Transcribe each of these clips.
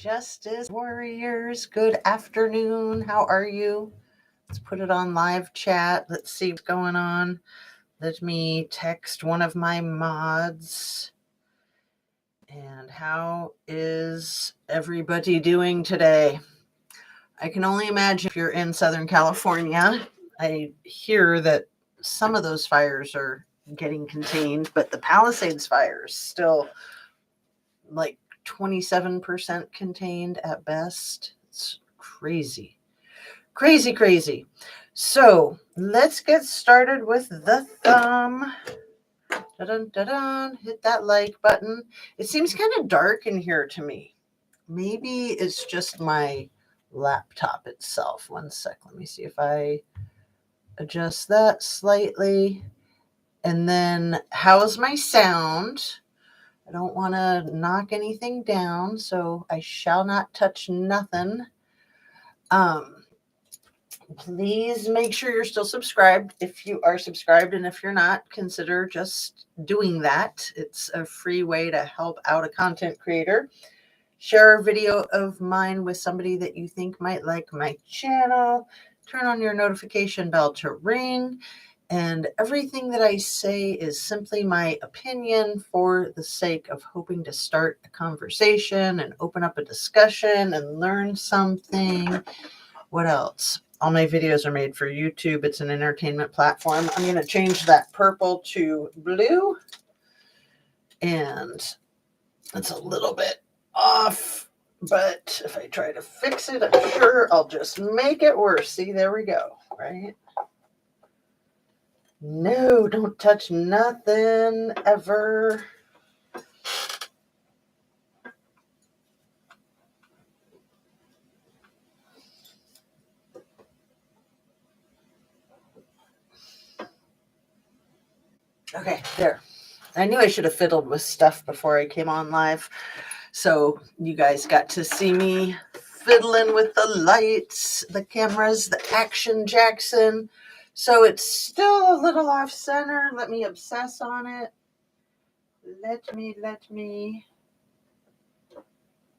Justice Warriors, good afternoon. How are you? Let's put it on live chat. Let's see what's going on. Let me text one of my mods. And how is everybody doing today? I can only imagine if you're in Southern California. I hear that some of those fires are getting contained, but the Palisades fire is still like 27% contained at best. It's crazy. Crazy, crazy. So let's get started with the thumb. Da-dun, da-dun. Hit that like button. It seems kind of dark in here to me. Maybe it's just my laptop itself. One sec. Let me see if I adjust that slightly. And then how's my sound? I don't want to knock anything down, so I shall not touch nothing. Please make sure you're still subscribed if you are subscribed, and if you're not, consider just doing that. It's a free way to help out a content creator. Share a video of mine with somebody that you think might like my channel. Turn on your notification bell to ring. And everything that I say is simply my opinion for the sake of hoping to start a conversation and open up a discussion and learn something. What else? All my videos are made for YouTube. It's an entertainment platform. I'm going to change that purple to blue. And it's a little bit off, but if I try to fix it, I'm sure I'll just make it worse. See, there we go, right? No, don't touch nothing ever. Okay, there. I knew I should have fiddled with stuff before I came on live. So you guys got to see me fiddling with the lights, the cameras, the Action Jackson. So it's still a little off center. Let me obsess on it. Let me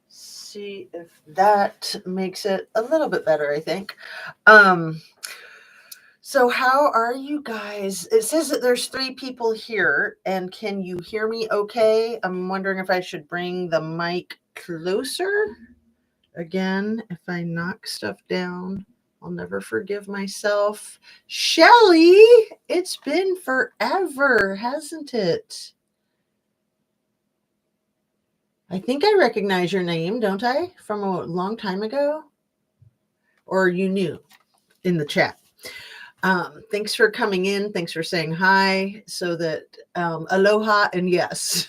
see if that makes it a little bit better, I think. So how are you guys? It says that there's 3 people here, and can you hear me okay? I'm wondering if I should bring the mic closer. Again, if I knock stuff down, I'll never forgive myself. Shelly, it's been forever, hasn't it? I think I recognize your name, don't I? From a long time ago? Or you knew in the chat. Thanks for coming in. Thanks for saying hi. So that aloha and yes.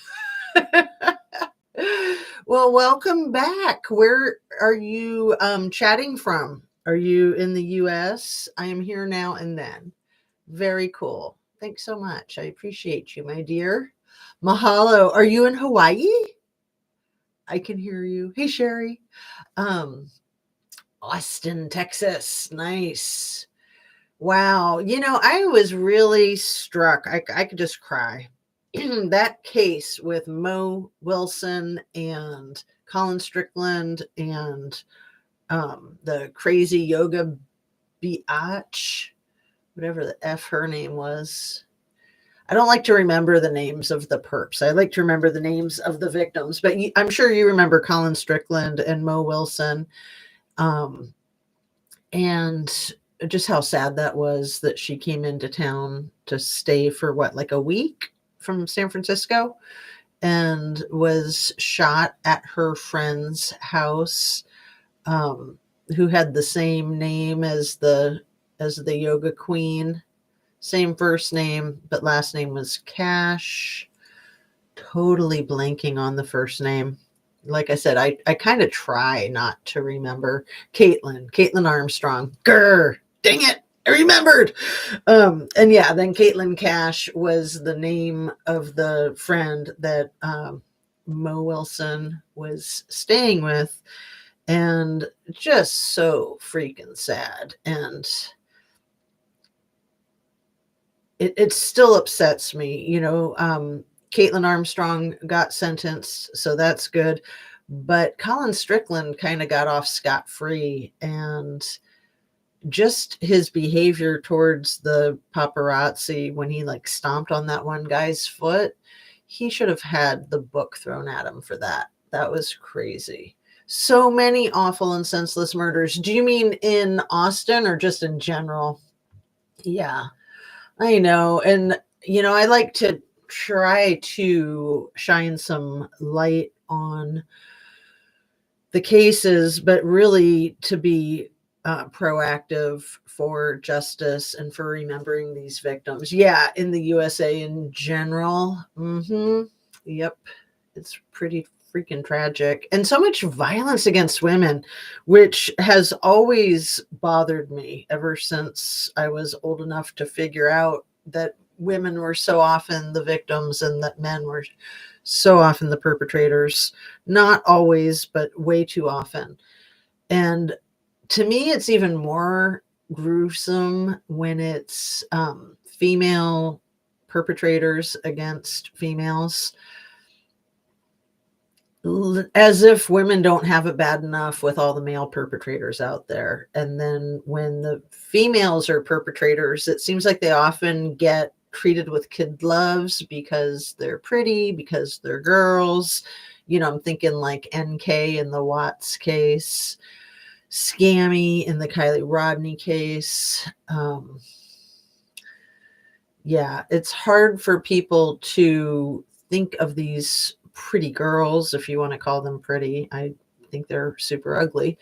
Well, welcome back. Where are you chatting from? Are you in the US? I am here now and then. Very cool. Thanks so much. I appreciate you, my dear. Mahalo. Are you in Hawaii? I can hear you. Hey, Sherry. Austin, Texas. Nice. Wow. I was really struck. I could just cry. That case with Mo Wilson and Colin Strickland and the crazy yoga biatch, whatever the F her name was. I don't like to remember the names of the perps. I like to remember the names of the victims, but I'm sure you remember Colin Strickland and Mo Wilson. And just how sad that was that she came into town to stay for like a week from San Francisco and was shot at her friend's house, who had the same name as the yoga queen, same first name, but last name was Cash. Totally blanking on the first name. Like I said, I kind of try not to remember. Caitlin Armstrong. Grr, dang it, I remembered. And yeah, then Caitlin Cash was the name of the friend that Mo Wilson was staying with, and just so freaking sad. And it still upsets me, Caitlin Armstrong got sentenced, so that's good. But Colin Strickland kind of got off scot-free, and just his behavior towards the paparazzi when he like stomped on that one guy's foot, he should have had the book thrown at him for that. That was crazy. So many awful and senseless murders. Do you mean in Austin or just in general? Yeah, I know. And, I like to try to shine some light on the cases, but really to be proactive for justice and for remembering these victims. Yeah, in the USA in general. Yep, it's pretty freaking tragic. And so much violence against women, which has always bothered me ever since I was old enough to figure out that women were so often the victims and that men were so often the perpetrators. Not always, but way too often. And to me, it's even more gruesome when it's female perpetrators against females, as if women don't have it bad enough with all the male perpetrators out there. And then when the females are perpetrators, it seems like they often get treated with kid gloves because they're pretty, because they're girls. I'm thinking like NK in the Watts case, Scammy in the Kylie Rodney case. Yeah, it's hard for people to think of these pretty girls, if you want to call them pretty. I think they're super ugly,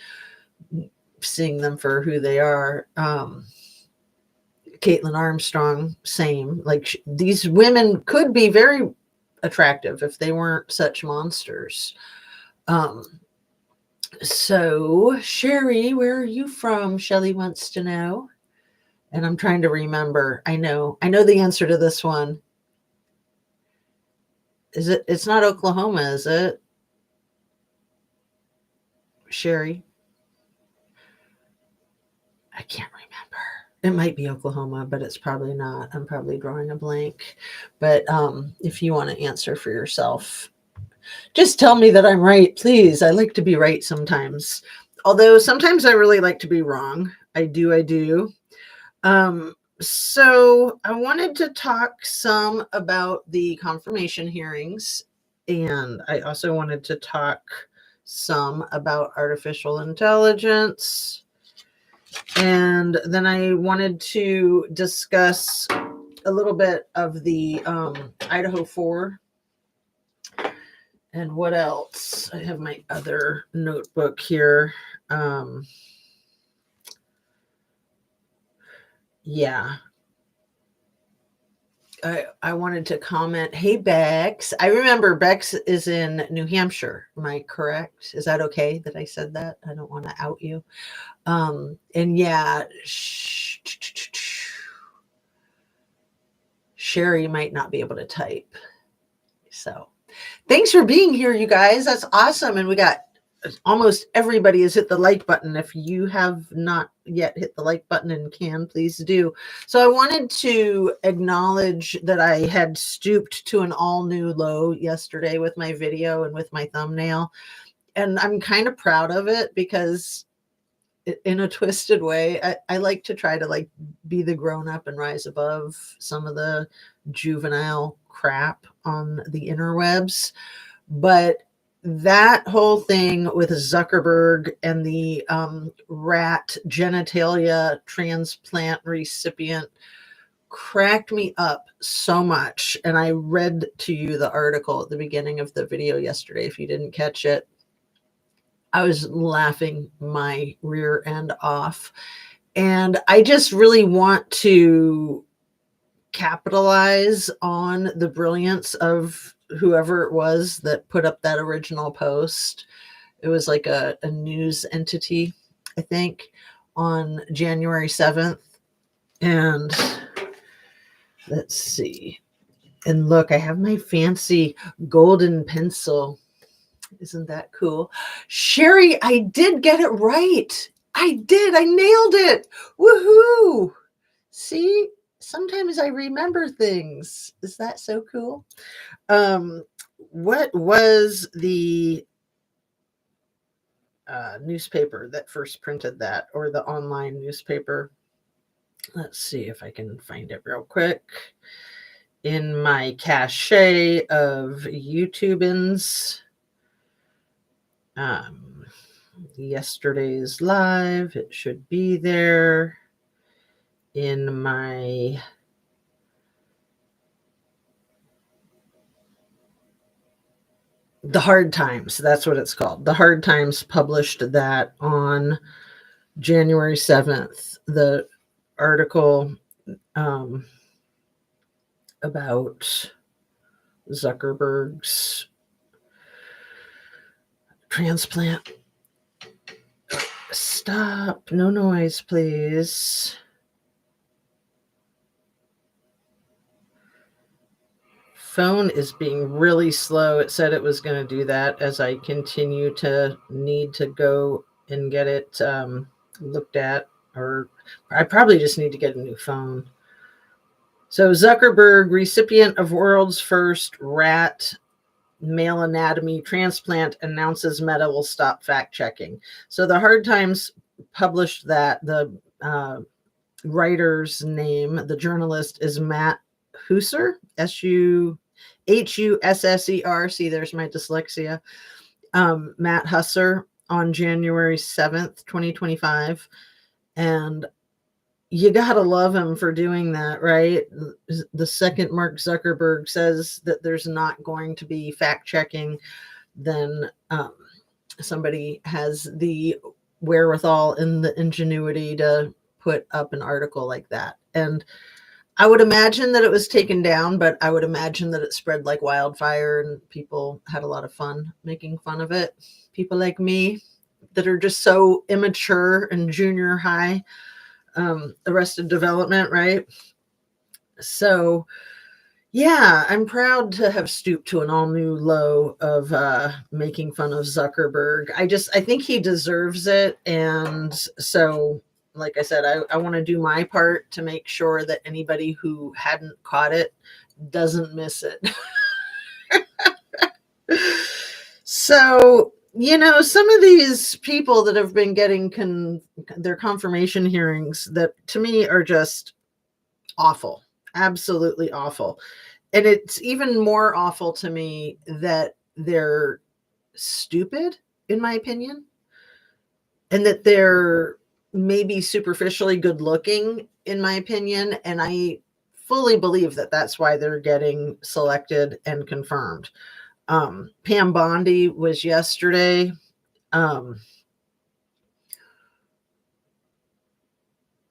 seeing them for who they are. Caitlin Armstrong, same. Like these women could be very attractive if they weren't such monsters. So Sherry, where are you from? Shelly wants to know. And I'm trying to remember. I know the answer to this one. It's not Oklahoma, is it? Sherry? I can't remember. It might be Oklahoma, but it's probably not. I'm probably drawing a blank. But if you want to answer for yourself, just tell me that I'm right, please. I like to be right sometimes. Although sometimes I really like to be wrong. I do. So I wanted to talk some about the confirmation hearings, and I also wanted to talk some about artificial intelligence. And then I wanted to discuss a little bit of the Idaho 4. And what else? I have my other notebook here. Yeah. I wanted to comment. Hey, Bex. I remember Bex is in New Hampshire. Am I correct? Is that okay that I said that? I don't want to out you. And yeah, Sherry might not be able to type. So thanks for being here, you guys. That's awesome. And we got almost everybody has hit the like button. If you have not yet hit the like button and can, please do. So I wanted to acknowledge that I had stooped to an all new low yesterday with my video and with my thumbnail. And I'm kind of proud of it because in a twisted way, I like to try to like be the grown up and rise above some of the juvenile crap on the interwebs. But that whole thing with Zuckerberg and the rat genitalia transplant recipient cracked me up so much. And I read to you the article at the beginning of the video yesterday. If you didn't catch it, I was laughing my rear end off. And I just really want to capitalize on the brilliance of whoever it was that put up that original post. It was like a news entity, I think, on January 7th. And let's see. And look, I have my fancy golden pencil. Isn't that cool? Sherry, I did get it right. I did. I nailed it. Woohoo. See, sometimes I remember things. Is that so cool? What was the newspaper that first printed that, or the online newspaper. Let's see if I can find it real quick. In my cache of YouTubins, yesterday's live, it should be there. In my The Hard Times, that's what it's called. The Hard Times published that on January 7th. The article about Zuckerberg's transplant. Stop. No noise, please. Phone is being really slow. It said it was going to do that as I continue to need to go and get it looked at, or I probably just need to get a new phone. So Zuckerberg, recipient of world's first rat male anatomy transplant, announces Meta will stop fact checking. So the Hard Times published that. The writer's name, the journalist, is Matt Husser, Husser. See, there's my dyslexia. Matt Husser, on January 7th, 2025. And you got to love him for doing that, right? The second Mark Zuckerberg says that there's not going to be fact checking, then somebody has the wherewithal and the ingenuity to put up an article like that. And I would imagine that it was taken down, but I would imagine that it spread like wildfire and people had a lot of fun making fun of it. People like me that are just so immature and junior high, Arrested Development, right? So yeah, I'm proud to have stooped to an all new low of making fun of Zuckerberg. I think he deserves it. And so, like I said, I want to do my part to make sure that anybody who hadn't caught it doesn't miss it. So, some of these people that have been getting their confirmation hearings, that to me are just awful, absolutely awful. And it's even more awful to me that they're stupid, in my opinion, and that they're maybe superficially good looking, in my opinion. And I fully believe that that's why they're getting selected and confirmed. Pam Bondi was yesterday.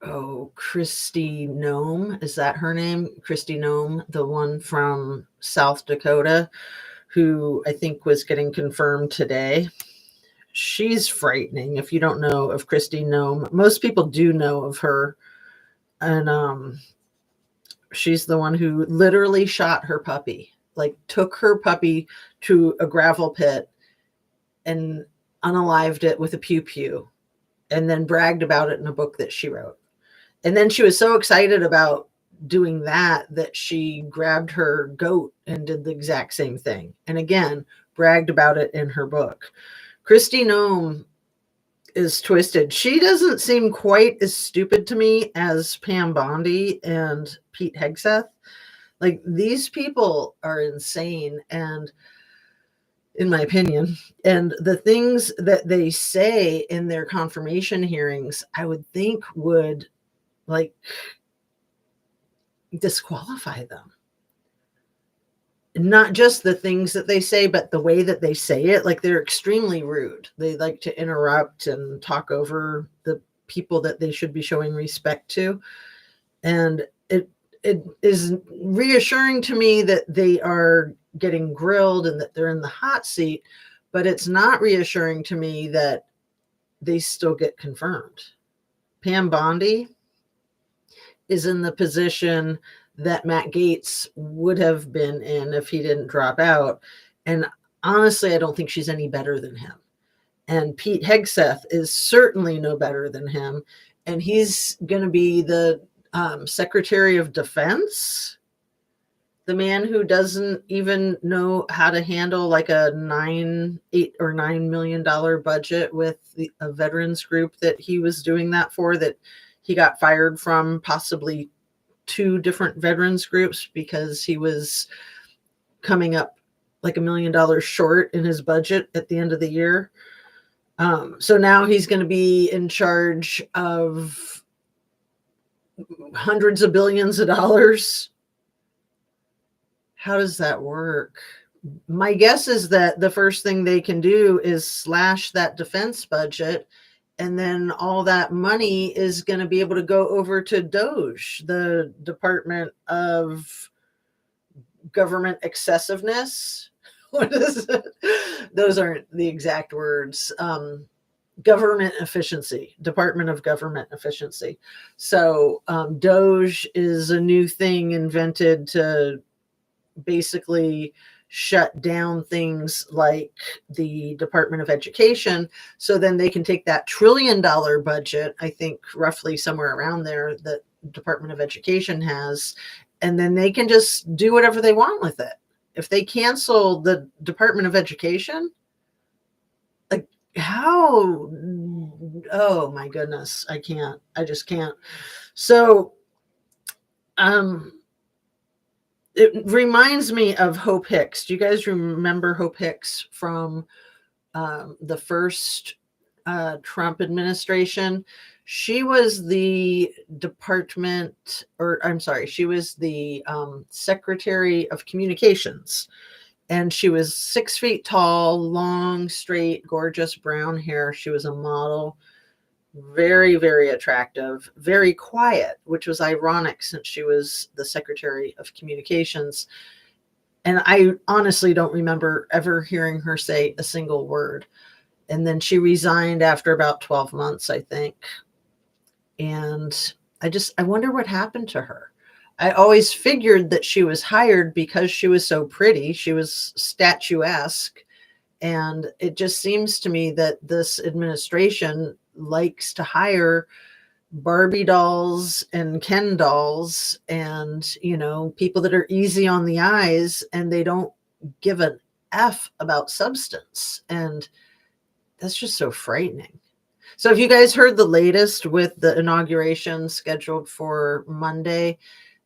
Kristi Noem, is that her name? Kristi Noem, the one from South Dakota, who I think was getting confirmed today. She's frightening. If you don't know of Kristi Noem, most people do know of her. And she's the one who literally shot her puppy, like took her puppy to a gravel pit and unalived it with a pew-pew, and then bragged about it in a book that she wrote. And then she was so excited about doing that she grabbed her goat and did the exact same thing. And again, bragged about it in her book. Kristi Noem is twisted. She doesn't seem quite as stupid to me as Pam Bondi and Pete Hegseth. Like, these people are insane, and in my opinion, and the things that they say in their confirmation hearings, I would think would disqualify them. Not just the things that they say, but the way that they say it. Like, they're extremely rude. They like to interrupt and talk over the people that they should be showing respect to. And it is reassuring to me that they are getting grilled and that they're in the hot seat, but it's not reassuring to me that they still get confirmed. Pam Bondi is in the position that Matt Gaetz would have been in if he didn't drop out. And honestly, I don't think she's any better than him. And Pete Hegseth is certainly no better than him. And he's going to be the Secretary of Defense. The man who doesn't even know how to handle like a 8 or $9 million budget with a veterans group that he was doing that for, that he got fired from possibly 2 different veterans groups because he was coming up like $1 million short in his budget at the end of the year. So now he's going to be in charge of hundreds of billions of dollars. How does that work? My guess is that the first thing they can do is slash that defense budget, and then all that money is going to be able to go over to DOGE, the Department of Government Excessiveness. What is it? Those aren't the exact words. Government efficiency, Department of Government Efficiency. So DOGE is a new thing invented to basically shut down things like the Department of Education. So then they can take that $1 trillion budget, I think roughly somewhere around there, that Department of Education has, and then they can just do whatever they want with it. If they cancel the Department of Education, like, how? Oh my goodness, I can't. I just can't. So it reminds me of Hope Hicks. Do you guys remember Hope Hicks from the first Trump administration? She was the she was the Secretary of Communications. And she was 6 feet tall, long, straight, gorgeous brown hair. She was a model. Very, very attractive, very quiet, which was ironic since she was the Secretary of Communications. And I honestly don't remember ever hearing her say a single word. And then she resigned after about 12 months, I think. And I wonder what happened to her. I always figured that she was hired because she was so pretty. She was statuesque. And it just seems to me that this administration likes to hire Barbie dolls and Ken dolls and, people that are easy on the eyes, and they don't give an F about substance. And that's just so frightening. So have you guys heard the latest with the inauguration scheduled for Monday?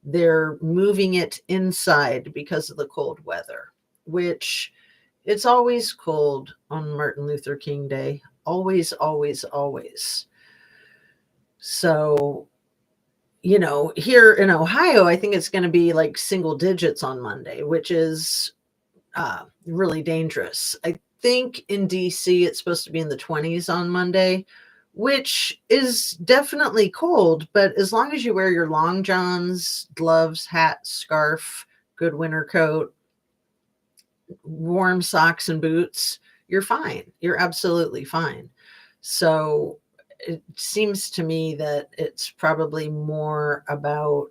They're moving it inside because of the cold weather, which it's always cold on Martin Luther King Day. Always, always, always. So, here in Ohio, I think it's going to be like single digits on Monday, which is really dangerous. I think in DC, it's supposed to be in the 20s on Monday, which is definitely cold. But as long as you wear your long johns, gloves, hat, scarf, good winter coat, warm socks and boots, you're fine. You're absolutely fine. So it seems to me that it's probably more about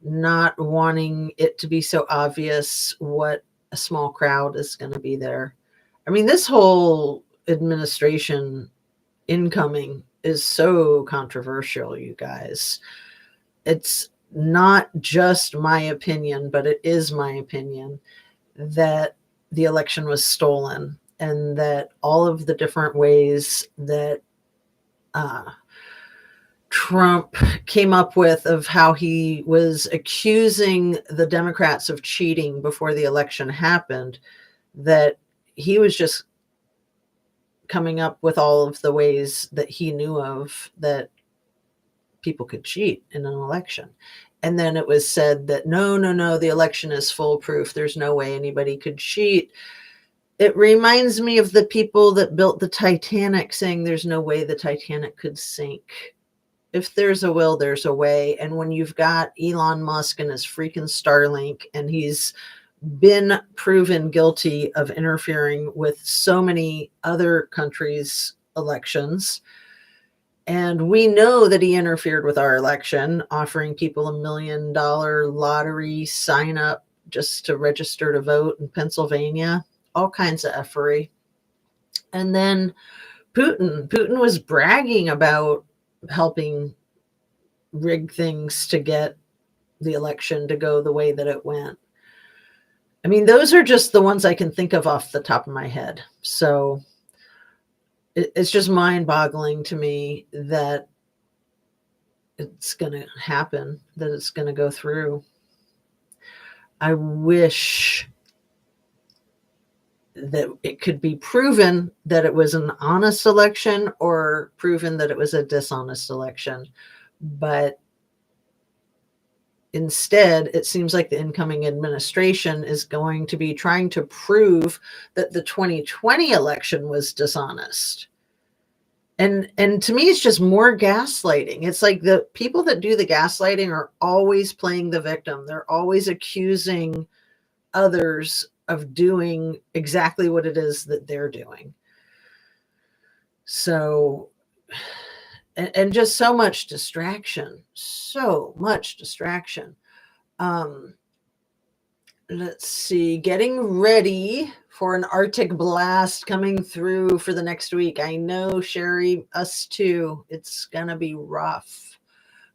not wanting it to be so obvious what a small crowd is going to be there. I mean, this whole administration incoming is so controversial, you guys. It's not just my opinion, but it is my opinion that the election was stolen, and that all of the different ways that Trump came up with of how he was accusing the Democrats of cheating before the election happened, that he was just coming up with all of the ways that he knew of that people could cheat in an election. And then it was said that no, the election is foolproof. There's no way anybody could cheat. It reminds me of the people that built the Titanic saying there's no way the Titanic could sink. If there's a will, there's a way. And when you've got Elon Musk and his freaking Starlink, and he's been proven guilty of interfering with so many other countries' elections, and we know that he interfered with our election, offering people $1 million lottery sign up just to register to vote in Pennsylvania, all kinds of effery. And then Putin was bragging about helping rig things to get the election to go the way that it went. I mean, those are just the ones I can think of off the top of my head. So it's just mind-boggling to me that it's going to happen, that it's going to go through. I wish that it could be proven that it was an honest election or proven that it was a dishonest election. But instead, it seems like the incoming administration is going to be trying to prove that the 2020 election was dishonest. And to me, it's just more gaslighting. It's like the people that do the gaslighting are always playing the victim. They're always accusing others of doing exactly what it is that they're doing. So, and just so much distraction, let's see, getting ready for an Arctic blast coming through for the next week. I know, Sherry, us too. It's gonna be rough.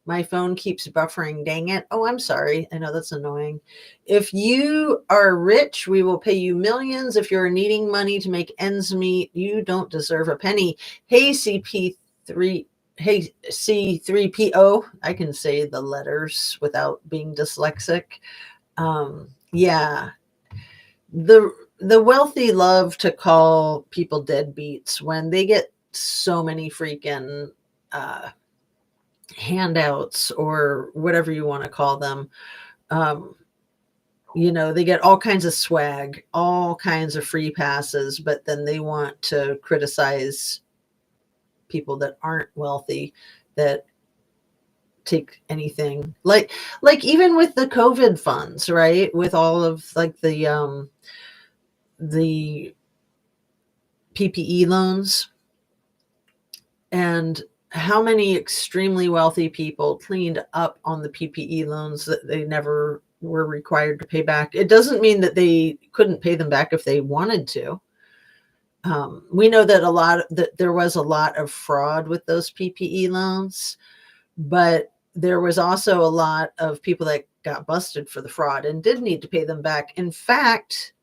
My phone keeps buffering. Dang it. Oh, I'm sorry. I know that's annoying. If you are rich, we will pay you millions. If you're needing money to make ends meet, you don't deserve a penny. Hey, CP3. Hey, C3PO. I can say the letters without being dyslexic. Yeah. The wealthy love to call people deadbeats when they get so many freaking handouts or whatever you want to call them. They get all kinds of swag, all kinds of free passes, but then they want to criticize people that aren't wealthy, that take anything like even with the COVID funds, right? With all of like the PPE loans, and how many extremely wealthy people cleaned up on the PPE loans that they never were required to pay back. It doesn't mean that they couldn't pay them back if they wanted to. We know that there was a lot of fraud with those PPE loans, but there was also a lot of people that got busted for the fraud and did need to pay them back. In fact,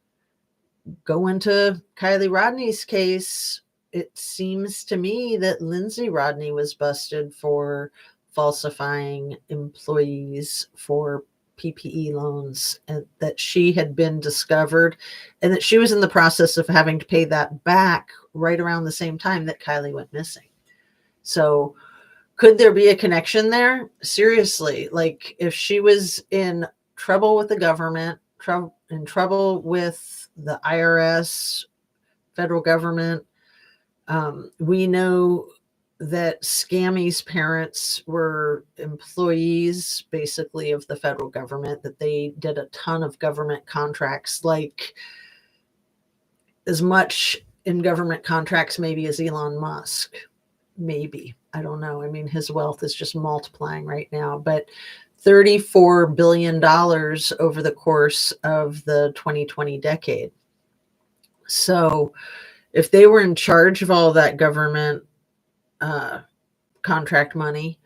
go into Kylie Rodney's case, it seems to me that Lindsay Rodney was busted for falsifying employees for PPE loans, and that she had been discovered and that she was in the process of having to pay that back right around the same time that Kylie went missing. So could there be a connection there? Seriously, like if she was in trouble with the government, in trouble with the IRS, federal government. We know that Scammy's parents were employees basically of the federal government, that they did a ton of government contracts, like as much in government contracts maybe as Elon Musk. Maybe. I don't know. I mean, his wealth is just multiplying right now, but $34 billion over the course of the 2020 decade. So if they were in charge of all that government contract money,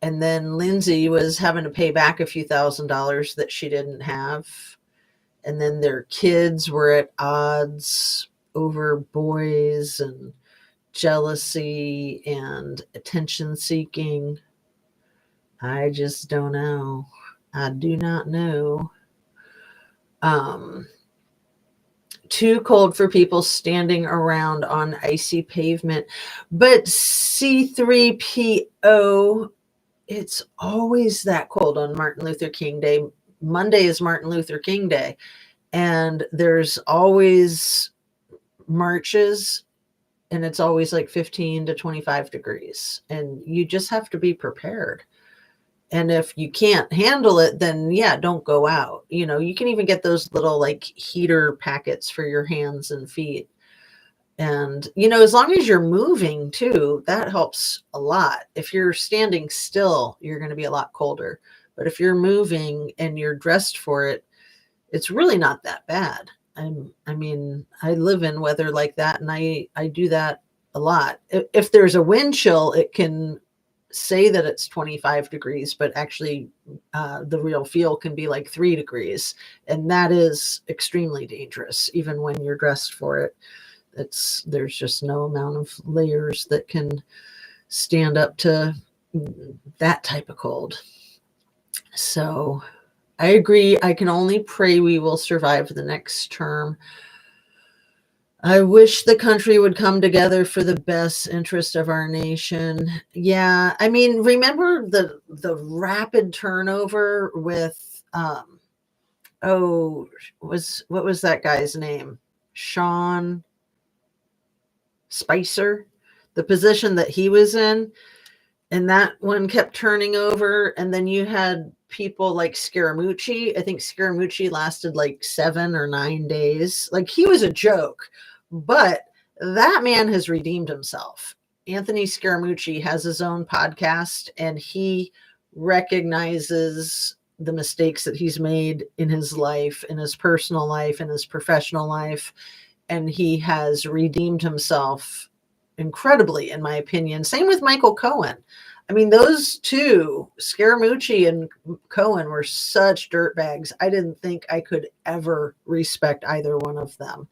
and then Lindsay was having to pay back a few $1,000s that she didn't have, and then their kids were at odds over boys and jealousy and attention seeking. I just don't know. I do not know. Too cold for people standing around on icy pavement. But C3PO, it's always that cold on Martin Luther King Day. Monday is Martin Luther King Day. And there's always marches, and it's always like 15 to 25 degrees. And you just have to be prepared. And if you can't handle it, then yeah, don't go out. You can even get those little like heater packets for your hands and feet. And, as long as you're moving too, that helps a lot. If you're standing still, you're going to be a lot colder. But if you're moving and you're dressed for it, it's really not that bad. I mean, I live in weather like that, and I do that a lot. If there's a wind chill, it can say that it's 25 degrees, but actually the real feel can be like 3 degrees. And that is extremely dangerous, even when you're dressed for it. There's just no amount of layers that can stand up to that type of cold. So I agree. I can only pray we will survive the next term. I wish the country would come together for the best interest of our nation. Yeah, I mean, remember the rapid turnover with what was that guy's name? Sean Spicer, the position that he was in, and that one kept turning over. And then you had people like Scaramucci. I think Scaramucci lasted like 7 or 9 days. Like, he was a joke, but that man has redeemed himself. Anthony Scaramucci has his own podcast, and he recognizes the mistakes that he's made in his life, in his personal life, in his professional life. And he has redeemed himself incredibly, in my opinion. Same with Michael Cohen. I mean, those two, Scaramucci and Cohen, were such dirtbags. I didn't think I could ever respect either one of them.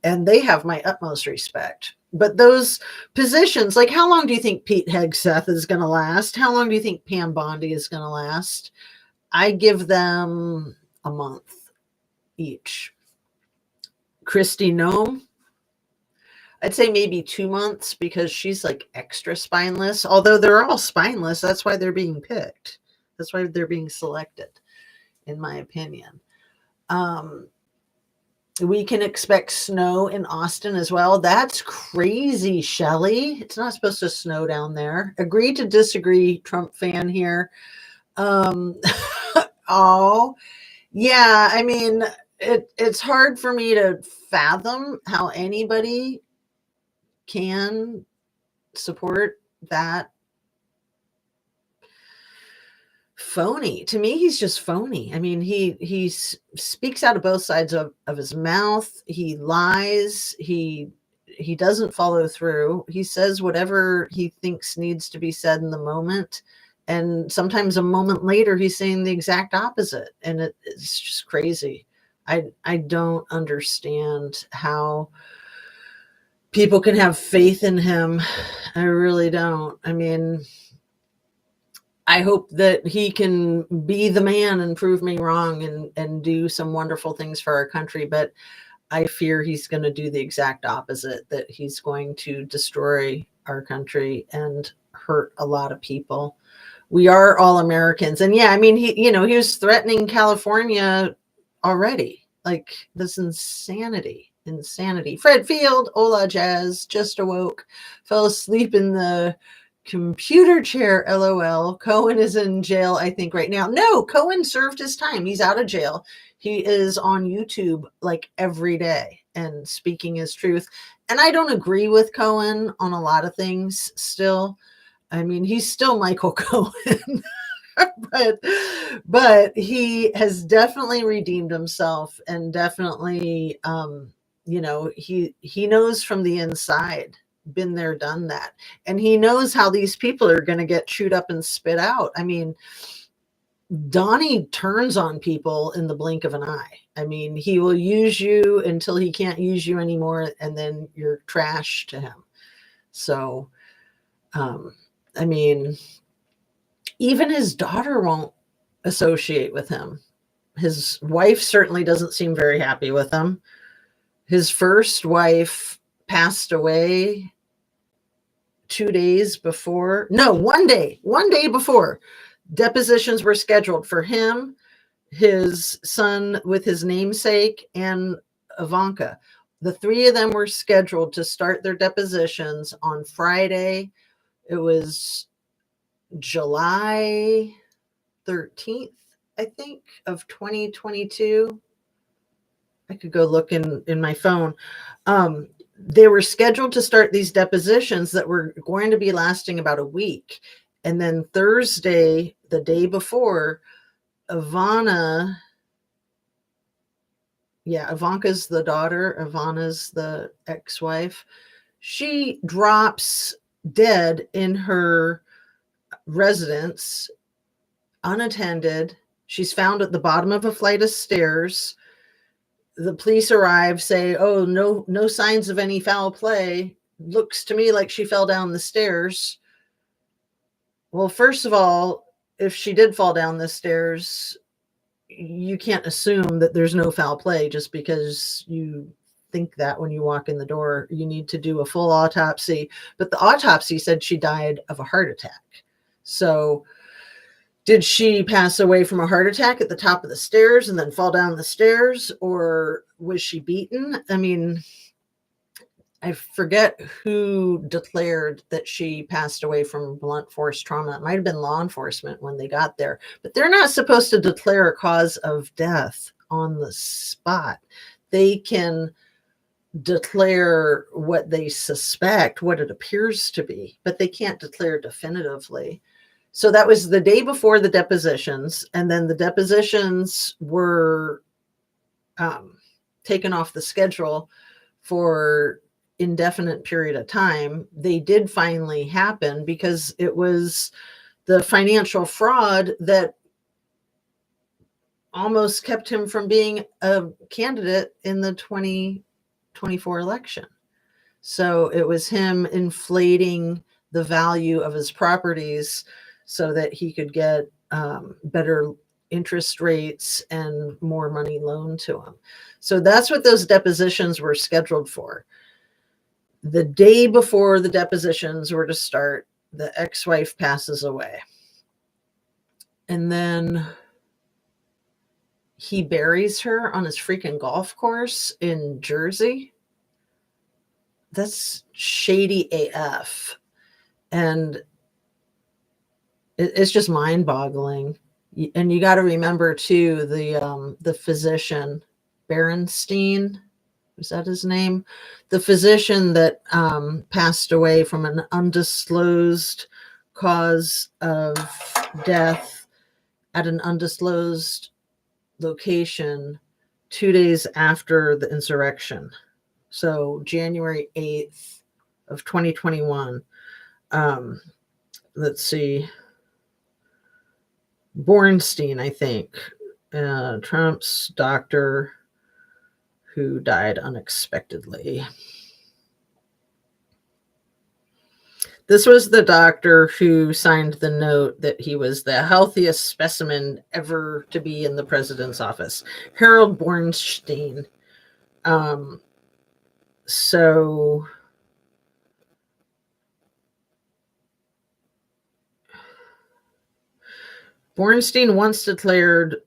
And they have my utmost respect. But those positions, like, how long do you think Pete Hegseth is going to last? How long do you think Pam Bondi is going to last? I give them a month each. Kristi Noem, I'd say maybe 2 months, because she's like extra spineless. Although they're all spineless, that's why they're being picked. That's why they're being selected, in my opinion. We can expect snow in Austin as well. That's crazy, Shelley. It's not supposed to snow down there. Agree to disagree, Trump fan here. Oh, yeah. I mean, it's hard for me to fathom how anybody can support that phony. To me, he's just phony. I mean, he speaks out of both sides of his mouth. He lies. He doesn't follow through. He says whatever he thinks needs to be said in the moment, and sometimes a moment later he's saying the exact opposite, and it's just crazy. I don't understand how people can have faith in him. I really don't. I mean, I hope that he can be the man and prove me wrong and do some wonderful things for our country. But I fear he's going to do the exact opposite, that he's going to destroy our country and hurt a lot of people. We are all Americans. And yeah, I mean, he was threatening California already. Like, this insanity. Fred Field, hola Jazz, just awoke, fell asleep in the computer chair, LOL. Cohen is in jail, I think, right now. No, Cohen served his time. He's out of jail. He is on YouTube like every day and speaking his truth. And I don't agree with Cohen on a lot of things still. I mean, he's still Michael Cohen. but he has definitely redeemed himself, and definitely he knows from the inside, been there, done that, and he knows how these people are going to get chewed up and spit out. I mean, Donnie turns on people in the blink of an eye. I mean, he will use you until he can't use you anymore, and then you're trash to him. So I mean, even his daughter won't associate with him. His wife certainly doesn't seem very happy with him. His first wife passed away 2 days before. No, one day before. Depositions were scheduled for him, his son with his namesake, and Ivanka. The three of them were scheduled to start their depositions on Friday. It was July 13th, I think, of 2022. I could go look in my phone. They were scheduled to start these depositions that were going to be lasting about a week. And then Thursday, the day before, Ivanka's the daughter, Ivana's the ex-wife. She drops dead in her residence unattended. She's found at the bottom of a flight of stairs. The police arrive, say, oh, no signs of any foul play. Looks to me like she fell down the stairs. Well, first of all, if she did fall down the stairs, you can't assume that there's no foul play just because you think that when you walk in the door. You need to do a full autopsy. But the autopsy said she died of a heart attack. So did she pass away from a heart attack at the top of the stairs and then fall down the stairs? Or was she beaten? I mean, I forget who declared that she passed away from blunt force trauma. It might have been law enforcement when they got there, but they're not supposed to declare a cause of death on the spot. They can declare what they suspect, what it appears to be, but they can't declare definitively. So that was the day before the depositions, and then the depositions were taken off the schedule for indefinite period of time. They did finally happen because it was the financial fraud that almost kept him from being a candidate in the 2024 election. So it was him inflating the value of his properties so that he could get better interest rates and more money loaned to him. So that's what those depositions were scheduled for. The day before the depositions were to start, the ex-wife passes away. And then he buries her on his freaking golf course in Jersey. That's shady AF. And it's just mind-boggling. And you got to remember too, the physician, Berenstein, was that his name? The physician that passed away from an undisclosed cause of death at an undisclosed location 2 days after the insurrection. So January 8th of 2021. Let's see. Bornstein, I think. Trump's doctor who died unexpectedly. This was the doctor who signed the note that he was the healthiest specimen ever to be in the president's office. Harold Bornstein. So Bornstein once declared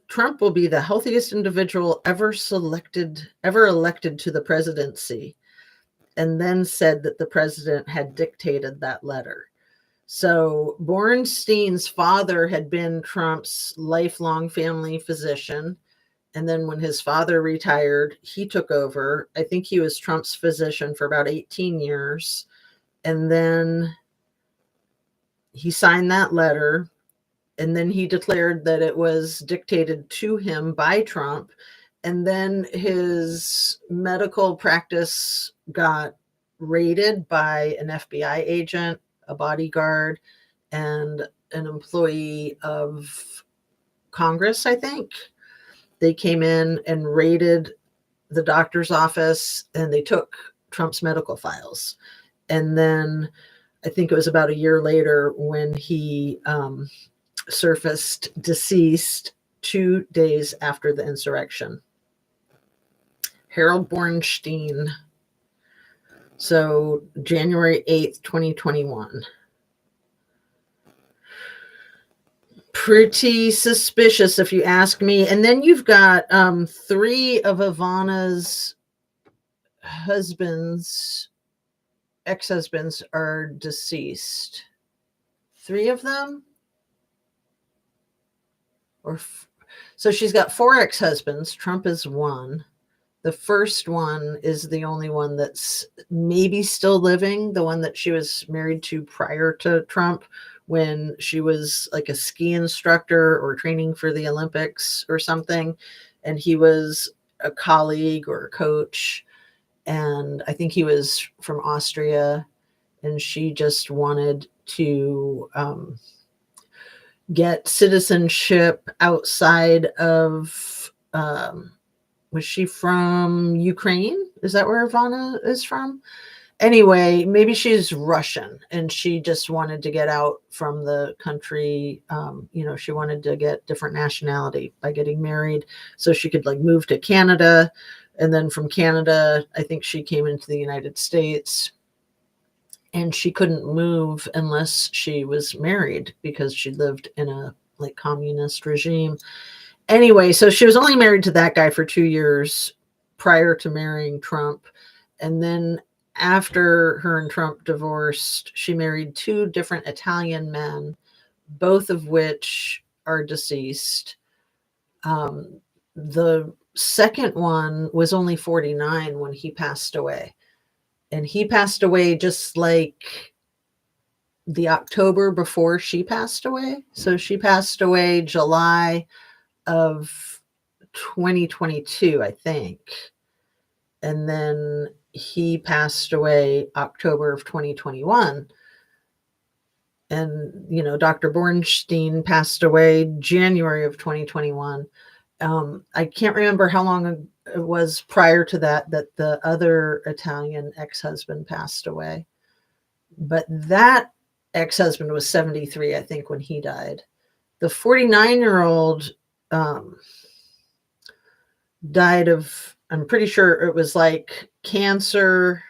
Trump will be the healthiest individual ever elected to the presidency, and then said that the president had dictated that letter. So Bornstein's father had been Trump's lifelong family physician. And then when his father retired, he took over. I think he was Trump's physician for about 18 years. And then he signed that letter. And then he declared that it was dictated to him by Trump. And then his medical practice got raided by an FBI agent, a bodyguard, and an employee of Congress, I think. They came in and raided the doctor's office, and they took Trump's medical files. And then I think it was about a year later when he surfaced deceased 2 days after the insurrection. Harold Bornstein. So January 8th, 2021. Pretty suspicious, if you ask me. And then you've got 3 of Ivana's husbands, ex-husbands, are deceased. 3 of them? So she's got 4 ex-husbands. Trump is 1. The first one is the only one that's maybe still living, the one that she was married to prior to Trump, when she was like a ski instructor or training for the Olympics or something. And he was a colleague or a coach. And I think he was from Austria. And she just wanted to get citizenship outside of, was she from Ukraine? Is that where Ivana is from? Anyway, maybe she's Russian and she just wanted to get out from the country. She wanted to get different nationality by getting married so she could like move to Canada. And then from Canada, I think she came into the United States, and she couldn't move unless she was married because she lived in a like communist regime. Anyway, so she was only married to that guy for 2 years prior to marrying Trump. And then after her and Trump divorced, she married 2 different Italian men, both of which are deceased. The second one was only 49 when he passed away. And he passed away just like the October before she passed away. So she passed away July of 2022, I think. And then he passed away October of 2021. And, Dr. Bornstein passed away January of 2021. I can't remember how long it was prior to that the other Italian ex-husband passed away. But that ex-husband was 73, I think, when he died. The 49-year-old died of, I'm pretty sure it was like cancer,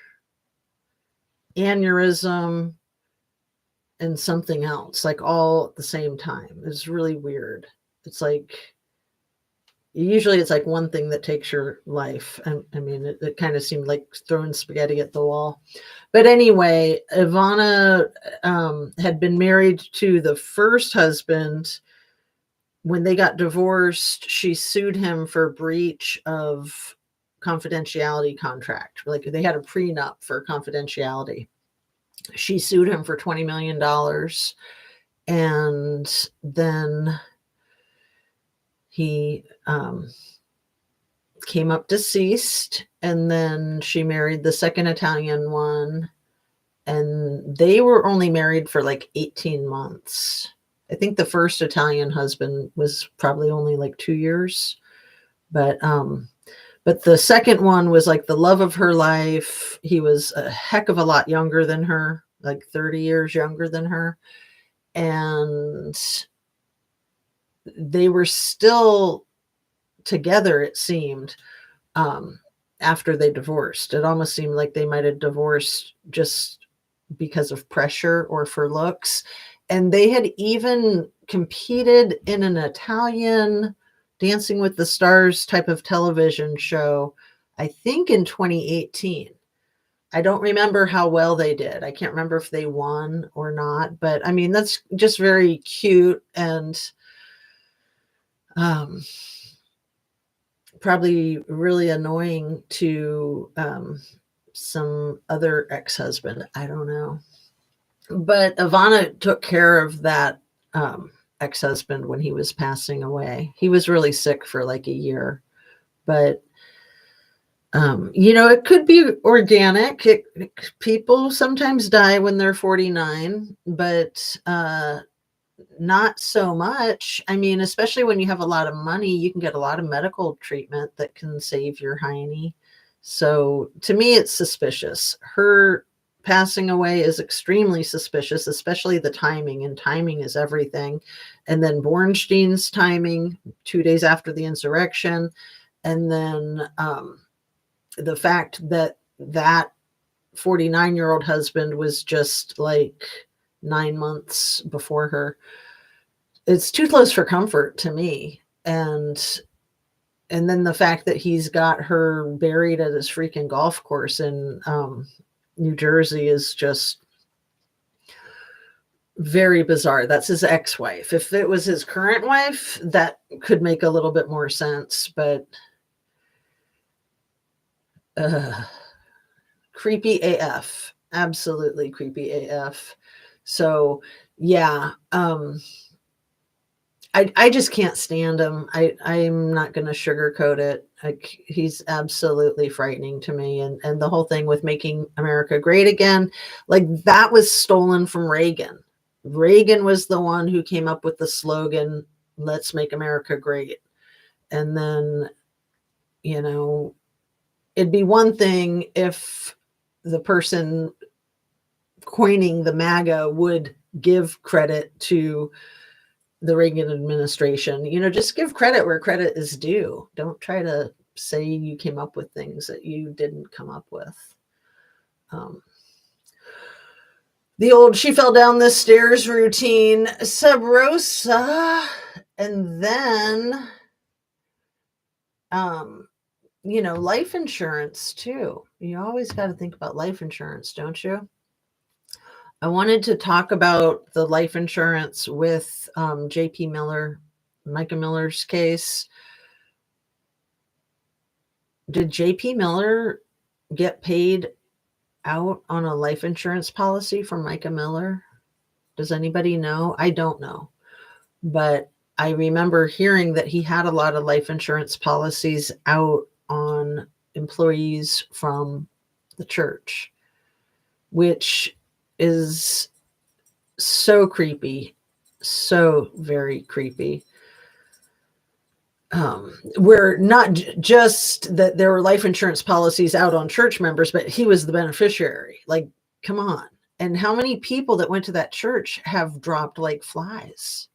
aneurysm, and something else, like all at the same time. It's really weird. It's like, usually it's like one thing that takes your life. I mean, it kind of seemed like throwing spaghetti at the wall. But anyway, Ivana had been married to the first husband. When they got divorced, she sued him for breach of confidentiality contract. Like they had a prenup for confidentiality. She sued him for $20 million. And then he came up deceased. And then she married the second Italian one. And they were only married for like 18 months. I think the first Italian husband was probably only like 2 years. But the second one was like the love of her life. He was a heck of a lot younger than her, like 30 years younger than her. And they were still together, it seemed, after they divorced. It almost seemed like they might have divorced just because of pressure or for looks. And they had even competed in an Italian Dancing with the Stars type of television show, I think in 2018. I don't remember how well they did. I can't remember if they won or not, but I mean, that's just very cute and probably really annoying to some other ex-husband. I don't know. But Ivana took care of that ex-husband when he was passing away. He was really sick for like a year. But it could be organic. People sometimes die when they're 49, but not so much. I mean, especially when you have a lot of money, you can get a lot of medical treatment that can save your hiney. So to me, it's suspicious. Her passing away is extremely suspicious, especially the timing, and timing is everything. And then Bornstein's timing 2 days after the insurrection. And then the fact that 49-year-old husband was just like 9 months before her. It's too close for comfort to me. And then the fact that he's got her buried at his freaking golf course in New Jersey is just very bizarre. That's his ex-wife. If it was his current wife, that could make a little bit more sense, but creepy AF. Absolutely creepy AF. So yeah, I just can't stand him. I'm not going to sugarcoat it. Like, he's absolutely frightening to me. And the whole thing with making America great again, like that was stolen from Reagan. Reagan was the one who came up with the slogan, "Let's make America great." And then, you know, it'd be one thing if the person coining the MAGA would give credit to the Reagan administration. You know, just give credit where credit is due. Don't try to say you came up with things that you didn't come up with. The old "she fell down the stairs" routine, Sub Rosa, and then, you know, life insurance too. You always got to think about life insurance, don't you? I wanted to talk about the life insurance with JP Miller, Micah Miller's case. Did JP Miller get paid out on a life insurance policy from Micah Miller? Does anybody know? I don't know. But I remember hearing that he had a lot of life insurance policies out on employees from the church, which is so creepy, so very creepy. Where not just that there were life insurance policies out on church members, but he was the beneficiary. Like, come on. And how many people that went to that church have dropped like flies?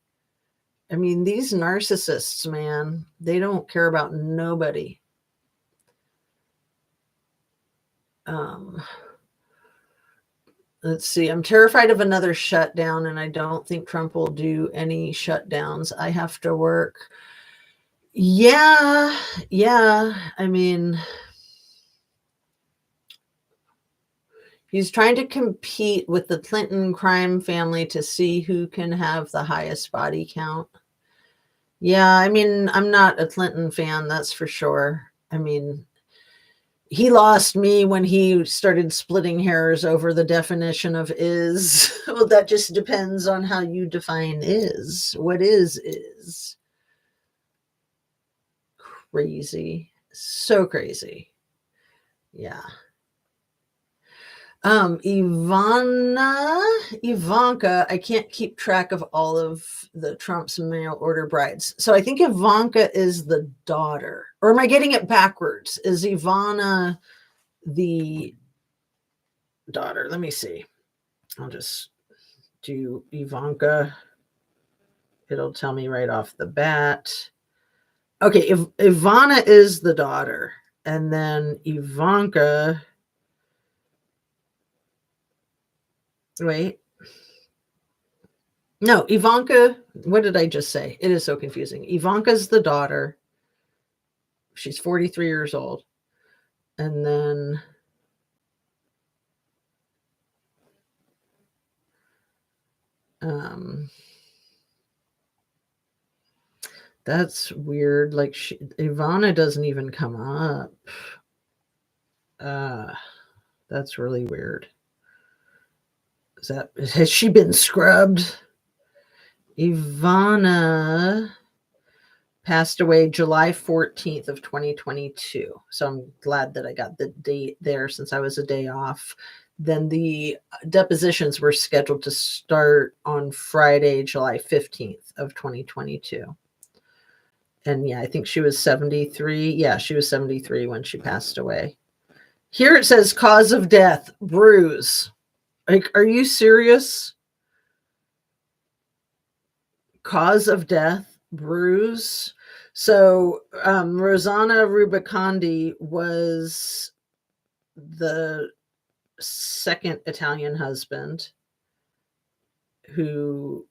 I mean, these narcissists, man, they don't care about nobody. Let's see. I'm terrified of another shutdown, and I don't think Trump will do any shutdowns. I have to work. Yeah. I mean, he's trying to compete with the Clinton crime family to see who can have the highest body count. Yeah, I mean, I'm not a Clinton fan, that's for sure. I mean, he lost me when he started splitting hairs over the definition of is. Well, that just depends on how you define is. What is? Crazy. So crazy. Yeah. Ivanka, I can't keep track of all of the Trump's mail order brides. So I think Ivanka is the daughter. Or am I getting it backwards? Is Ivana the daughter? Let me see. I'll just do Ivanka. It'll tell me right off the bat. Okay, if Ivana is the daughter, and then Ivanka. Wait. No, Ivanka. What did I just say? It is so confusing. Ivanka's the daughter. She's 43 years old. And then that's weird. Like Ivana doesn't even come up. That's really weird. Has she been scrubbed? Ivana passed away July 14th of 2022. So I'm glad that I got the date there since I was a day off. Then the depositions were scheduled to start on Friday, July 15th of 2022. And yeah, I think she was 73. Yeah, she was 73 when she passed away. Here it says cause of death, bruise. Like, are you serious? Cause of death, bruise. So Rosanna Rubicandi was the second Italian husband who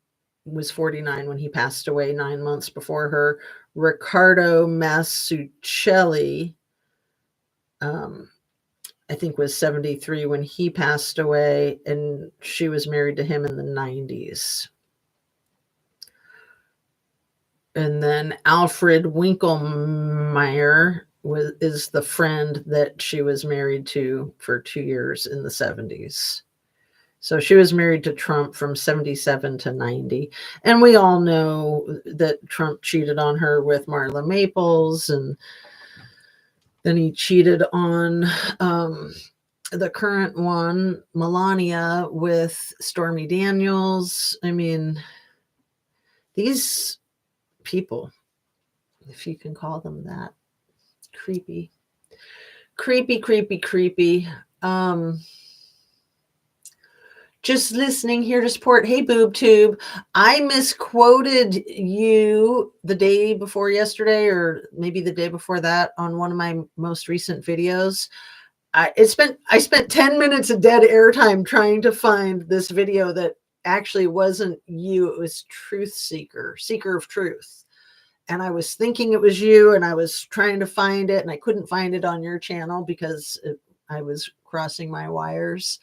was 49 when he passed away 9 months before her. Riccardo Masuccelli, I think was 73 when he passed away, and she was married to him in the 90s. And then Alfred Winkelmeyer is the friend that she was married to for 2 years in the 70s. So she was married to Trump from 77 to 90. And we all know that Trump cheated on her with Marla Maples, and then he cheated on the current one, Melania, with Stormy Daniels. I mean, these people, if you can call them that, creepy, creepy, creepy, creepy. Just listening here to support. Hey, Boob Tube. I misquoted you the day before yesterday, or maybe the day before that, on one of my most recent videos. I spent 10 minutes of dead airtime trying to find this video that actually wasn't you. It was Truth Seeker, Seeker of Truth. And I was thinking it was you, and I was trying to find it, and I couldn't find it on your channel because I was crossing my wires.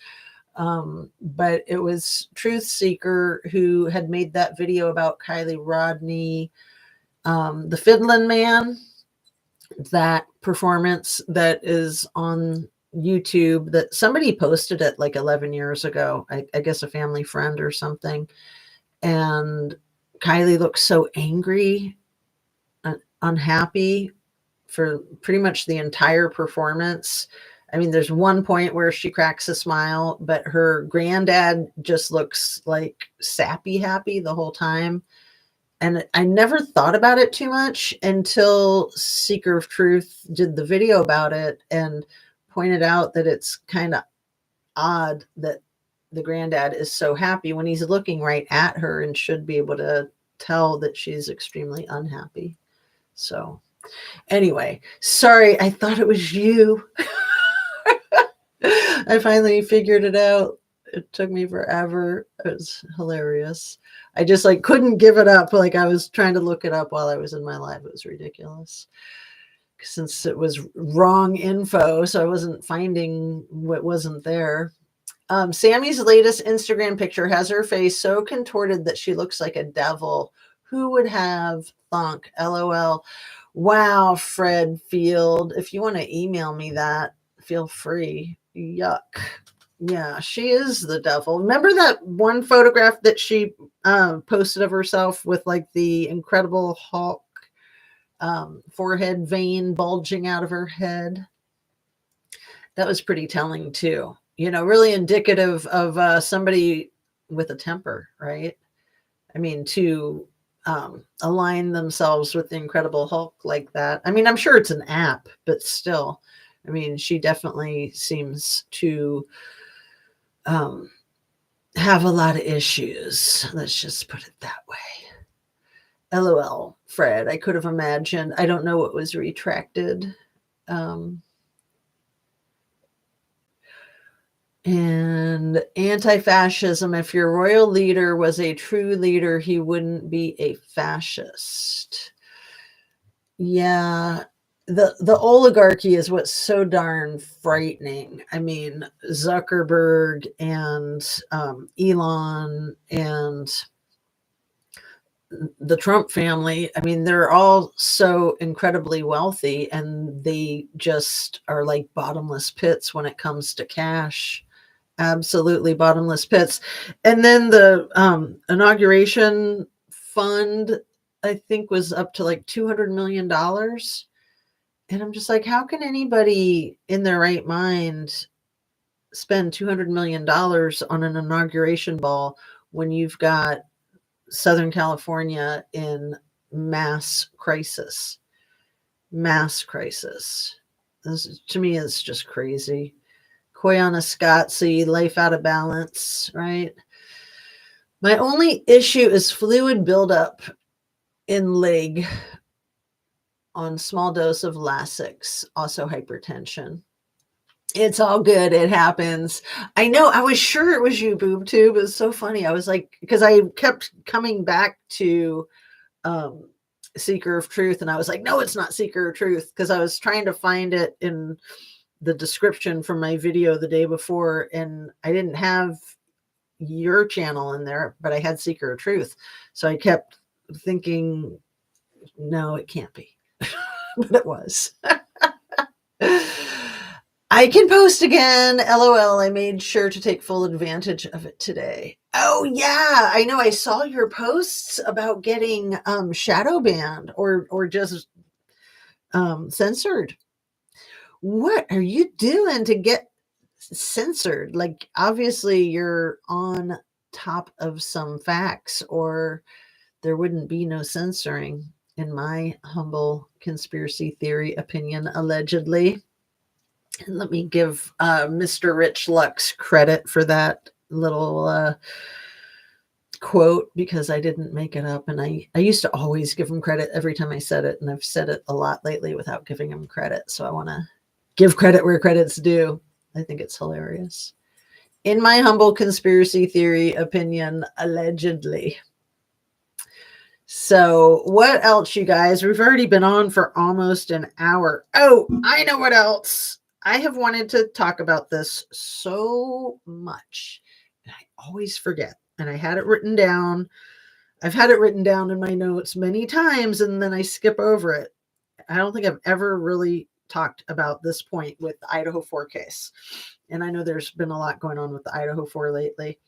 But it was Truth Seeker who had made that video about Kylie Rodney, the Fiddlin' Man, that performance that is on YouTube that somebody posted it like 11 years ago. I guess a family friend or something. And Kylie looks so angry, unhappy for pretty much the entire performance. I mean, there's one point where she cracks a smile, but her granddad just looks like sappy happy the whole time. And I never thought about it too much until Seeker of Truth did the video about it and pointed out that it's kind of odd that the granddad is so happy when he's looking right at her and should be able to tell that she's extremely unhappy. So anyway, sorry, I thought it was you. I finally figured it out. It took me forever. It was hilarious. I just like couldn't give it up. Like I was trying to look it up while I was in my live. It was ridiculous since it was wrong info. So I wasn't finding what wasn't there. Sammy's latest Instagram picture has her face so contorted that she looks like a devil. Who would have thunk? LOL. Wow, Fred Field. If you want to email me that, feel free. Yuck. Yeah, she is the devil. Remember that one photograph that she posted of herself with like the Incredible Hulk forehead vein bulging out of her head? That was pretty telling too. You know, really indicative of somebody with a temper, right? I mean, to align themselves with the Incredible Hulk like that. I mean, I'm sure it's an app, but still, I mean, she definitely seems to have a lot of issues. Let's just put it that way. LOL, Fred. I could have imagined. I don't know what was retracted. And anti-fascism. If your royal leader was a true leader, he wouldn't be a fascist. Yeah. The oligarchy is what's so darn frightening. I mean, Zuckerberg and Elon and the Trump family, I mean, they're all so incredibly wealthy, and they just are like bottomless pits when it comes to cash. Absolutely bottomless pits. And then the inauguration fund, I think, was up to like $200 million. And I'm just like, how can anybody in their right mind spend $200 million on an inauguration ball when you've got Southern California in mass crisis? Mass crisis. This, to me, is just crazy. Koyaanisqatsi, life out of balance, right? My only issue is fluid buildup in leg on small dose of Lasix, also hypertension. It's all good. It happens. I know. I was sure it was you, Boob Tube. It was so funny. I was like, because I kept coming back to Seeker of Truth, and I was like, no, it's not Seeker of Truth, because I was trying to find it in the description from my video the day before, and I didn't have your channel in there, but I had Seeker of Truth. So I kept thinking, no, it can't be. But it was. I can post again. LOL. I made sure to take full advantage of it today. Oh yeah, I know. I saw your posts about getting shadow banned or just censored. What are you doing to get censored. Like, obviously you're on top of some facts, or there wouldn't be no censoring, in my humble conspiracy theory opinion, allegedly. And let me give Mr. Rich Lux credit for that little quote, because I didn't make it up. And I used to always give him credit every time I said it. And I've said it a lot lately without giving him credit. So I want to give credit where credit's due. I think it's hilarious. In my humble conspiracy theory opinion, allegedly. So what else, you guys? We've already been on for almost an hour. Oh, I know what else. I have wanted to talk about this so much, and I always forget. And I had it written down. I've had it written down in my notes many times, and then I skip over it. I don't think I've ever really talked about this point with the Idaho 4 case. And I know there's been a lot going on with the Idaho 4 lately.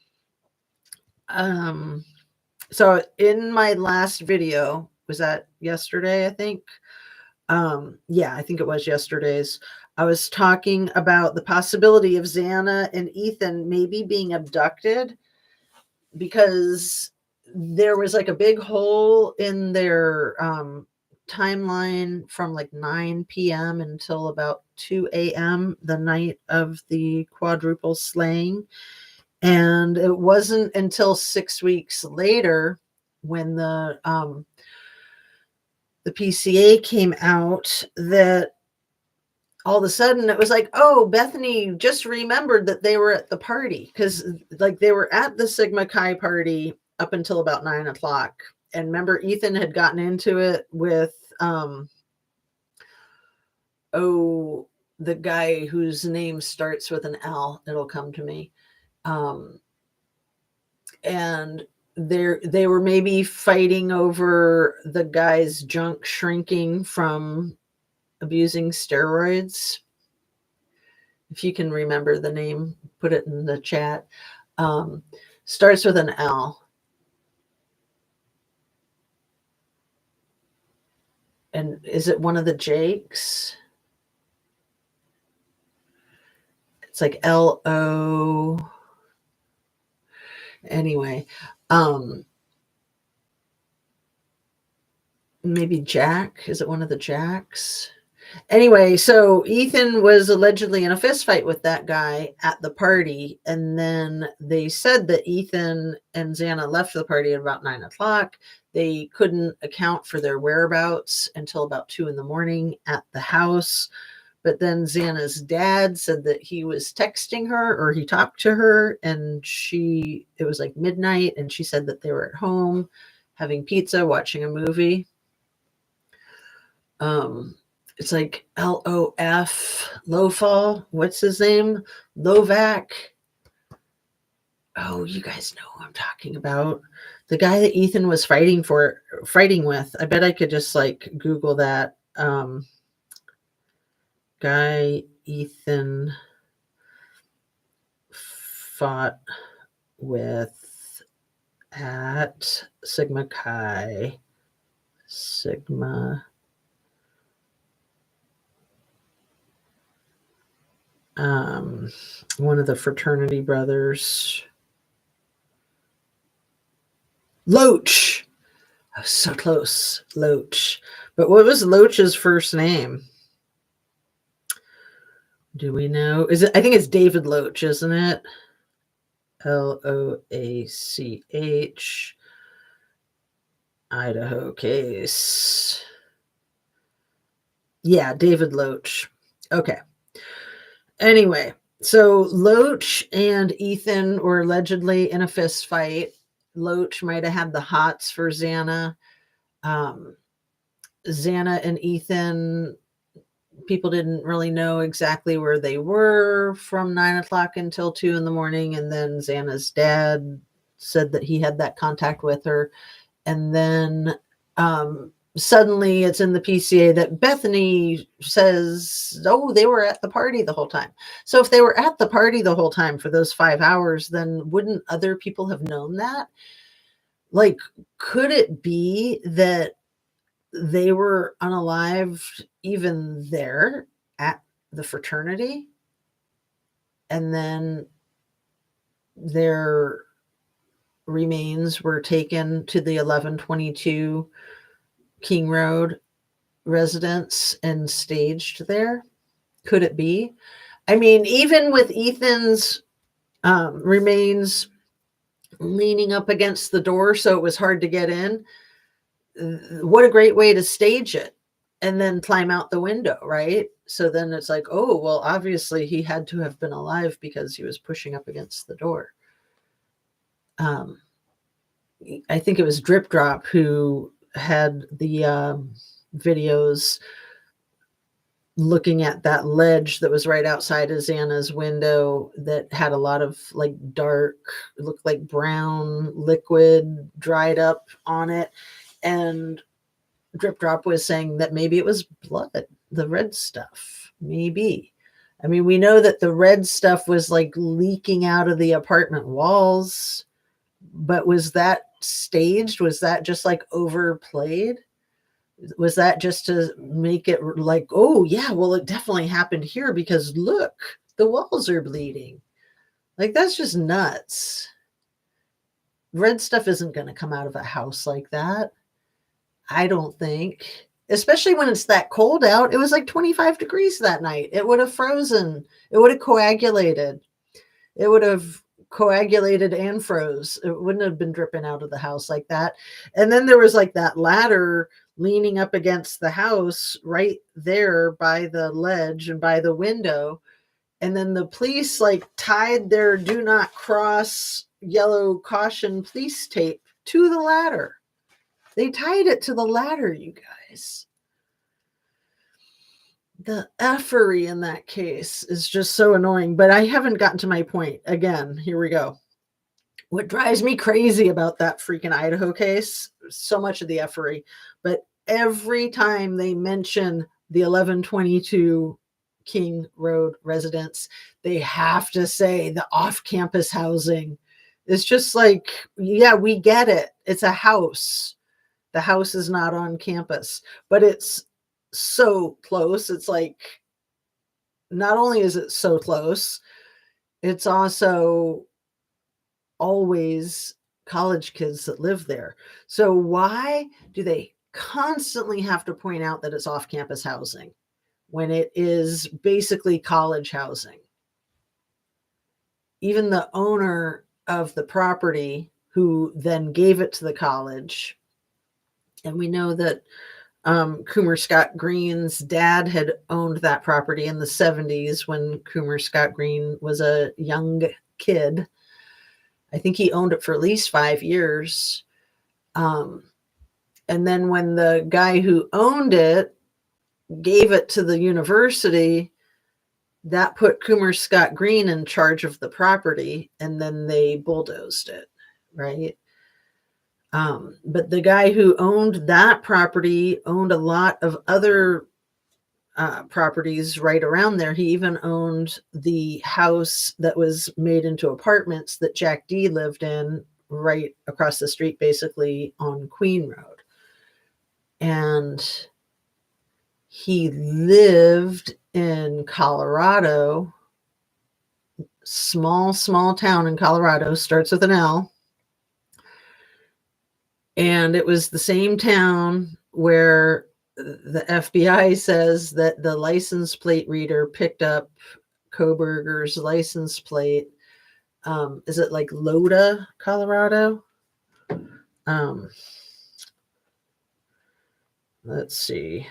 So in my last video, was that yesterday, I think? Yeah, I think it was yesterday's. I was talking about the possibility of Xana and Ethan maybe being abducted, because there was like a big hole in their timeline from like 9 p.m. until about 2 a.m. the night of the quadruple slaying. And it wasn't until 6 weeks later, when the PCA came out, that all of a sudden it was like, oh, Bethany just remembered that they were at the party, because like they were at the Sigma Chi party up until about 9 o'clock. And remember, Ethan had gotten into it with the guy whose name starts with an L. It'll come to me. And they were maybe fighting over the guy's junk shrinking from abusing steroids. If you can remember the name, put it in the chat. Starts with an L. And is it one of the Jakes? It's like L-O. Anyway, maybe Jack. Is it one of the Jacks? Anyway, so Ethan was allegedly in a fist fight with that guy at the party. And then they said that Ethan and Xana left the party at about 9 o'clock. They couldn't account for their whereabouts until about 2 in the morning at the house. But then Xana's dad said that he was texting her, or he talked to her, and it was like midnight, and she said that they were at home having pizza, watching a movie. It's like L-O-F, Lofal. What's his name? Lovac. Oh, you guys know who I'm talking about. The guy that Ethan was fighting with. I bet I could just like Google that. Guy Ethan fought with at Sigma Chi. Sigma. One of the fraternity brothers. Loach. I was so close. Loach. But what was Loach's first name? Do we know? I think it's David Loach, isn't it? L-O-A-C-H. Idaho case. Yeah, David Loach. Okay. Anyway, so Loach and Ethan were allegedly in a fist fight. Loach might have had the hots for Xana. Xana and Ethan, people didn't really know exactly where they were from 9 o'clock until 2 in the morning. And then Xana's dad said that he had that contact with her. And then suddenly it's in the PCA that Bethany says, oh, they were at the party the whole time. So if they were at the party the whole time for those 5 hours, then wouldn't other people have known that? Like, could it be that they were unalived even there at the fraternity? And then their remains were taken to the 1122 King Road residence and staged there. Could it be? I mean, even with Ethan's remains leaning up against the door so it was hard to get in, what a great way to stage it and then climb out the window, right? So then it's like, oh, well, obviously he had to have been alive because he was pushing up against the door. I think it was Drip Drop who had the videos looking at that ledge that was right outside of Xana's window that had a lot of like dark, looked like brown liquid dried up on it. And Drip Drop was saying that maybe it was blood, the red stuff. Maybe. I mean, we know that the red stuff was like leaking out of the apartment walls, but was that staged? Was that just like overplayed? Was that just to make it like, oh yeah, well, it definitely happened here because look, the walls are bleeding. Like, that's just nuts. Red stuff isn't going to come out of a house like that. I don't think, especially when it's that cold out. It was like 25 degrees that night. It would have frozen. It would have coagulated. It would have coagulated and froze. It wouldn't have been dripping out of the house like that. And then there was like that ladder leaning up against the house right there by the ledge and by the window. And then the police like tied their do not cross yellow caution police tape to the ladder. They tied it to the ladder, you guys. The effery in that case is just so annoying, but I haven't gotten to my point. Again, here we go. What drives me crazy about that freaking Idaho case, so much of the effery, but every time they mention the 1122 King Road residence, they have to say the off-campus housing. It's just like, yeah, we get it. It's a house. The house is not on campus, but it's so close. It's like, not only is it so close, it's also always college kids that live there. So why do they constantly have to point out that it's off-campus housing when it is basically college housing? Even the owner of the property, who then gave it to the college, and we know that Coomer Scott Green's dad had owned that property in the 70s when Coomer Scott Green was a young kid. I think he owned it for at least 5 years. And then when the guy who owned it gave it to the university, that put Coomer Scott Green in charge of the property, and then they bulldozed it, right? But the guy who owned that property owned a lot of other properties right around there. He even owned the house that was made into apartments that Jack D lived in right across the street, basically on Queen Road. And he lived in Colorado, small town in Colorado, starts with an L. And it was the same town where the FBI says that the license plate reader picked up Koberger's license plate. Is it like Loda, Colorado? Let's see.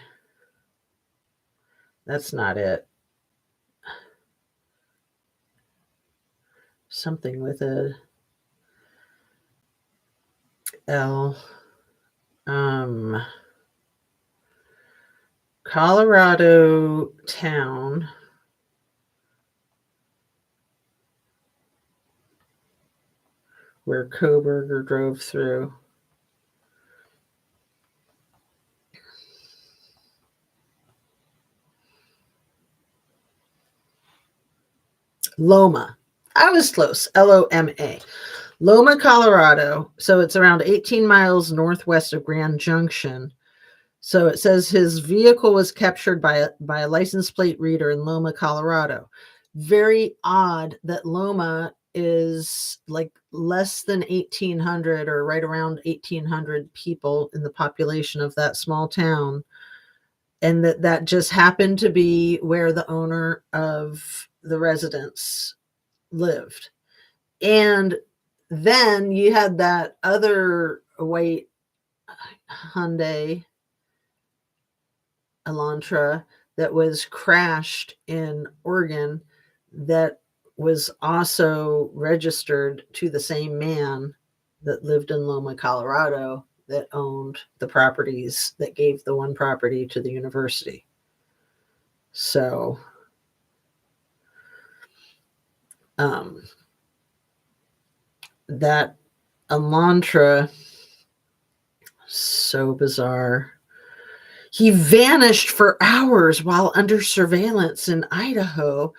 That's not it. Something with a L. Colorado town. Where Koberger drove through. Loma. I was close. Loma. Loma, Colorado. So it's around 18 miles northwest of Grand Junction. So it says his vehicle was captured by a license plate reader in Loma, Colorado. very odd that Loma is like less than 1,800 or right around 1,800 people in the population of that small town. And that just happened to be where the owner of the residence lived. And then you had that other white Hyundai Elantra that was crashed in Oregon that was also registered to the same man that lived in Loma, Colorado, that owned the properties that gave the one property to the university. So, that Elantra, so bizarre. He vanished for hours while under surveillance in Idaho.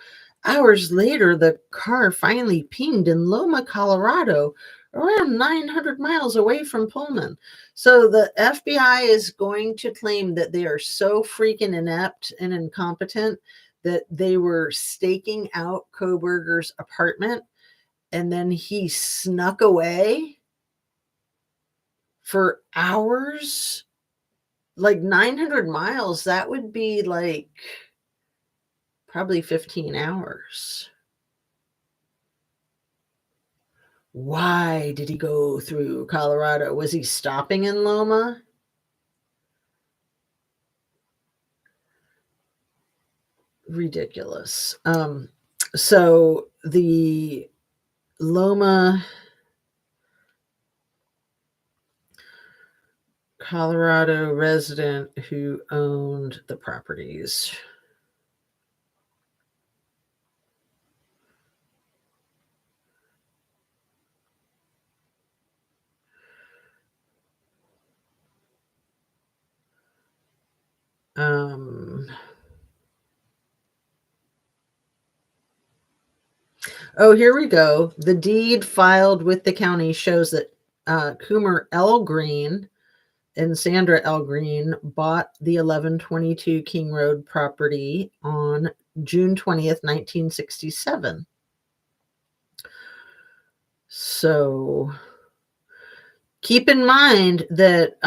Hours later, the car finally pinged in Loma, Colorado, around 900 miles away from Pullman. So the FBI is going to claim that they are so freaking inept and incompetent that they were staking out Kohberger's apartment and then he snuck away for hours. Like 900 miles, that would be like probably 15 hours. Why did he go through Colorado? Was he stopping in Loma? Ridiculous. So the Loma, Colorado resident who owned the properties. Oh, here we go. The deed filed with the county shows that Coomer L. Green and Sandra L. Green bought the 1122 King Road property on June 20th, 1967. So keep in mind that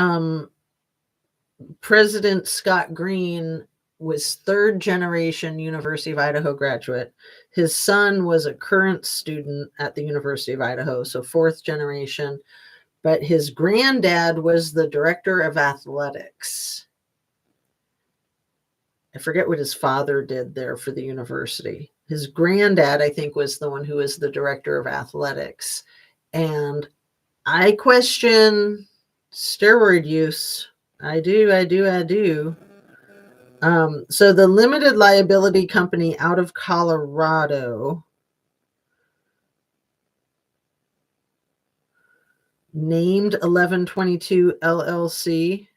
President Scott Green was third generation University of Idaho graduate. His son was a current student at the University of Idaho, so fourth generation. But his granddad was the director of athletics. I forget what his father did there for the university. His granddad, I think, was the one who was the director of athletics. And I question steroid use. I do. So the limited liability company out of Colorado named 1122 LLC.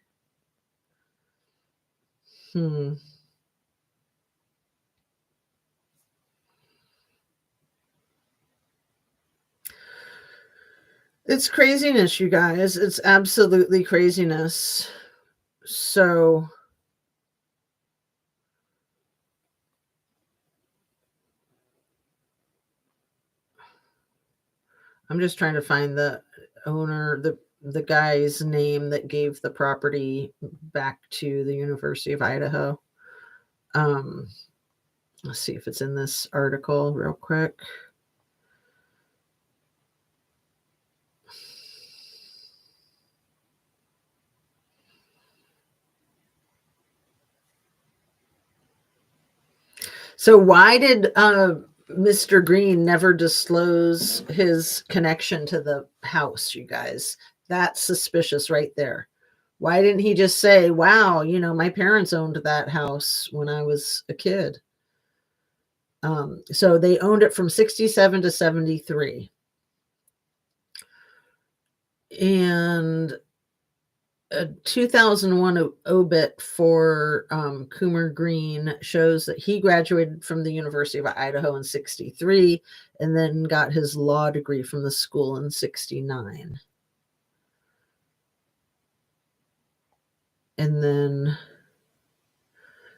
It's craziness, you guys. It's absolutely craziness. So I'm just trying to find the owner, the guy's name that gave the property back to the University of Idaho. Let's see if it's in this article real quick. So why did Mr. Green never disclose his connection to the house, you guys? That's suspicious right there. Why didn't he just say, wow, my parents owned that house when I was a kid? So they owned it from 67 to 73. And a 2001 obit for Coomer Green shows that he graduated from the University of Idaho in 63 and then got his law degree from the school in 69. And then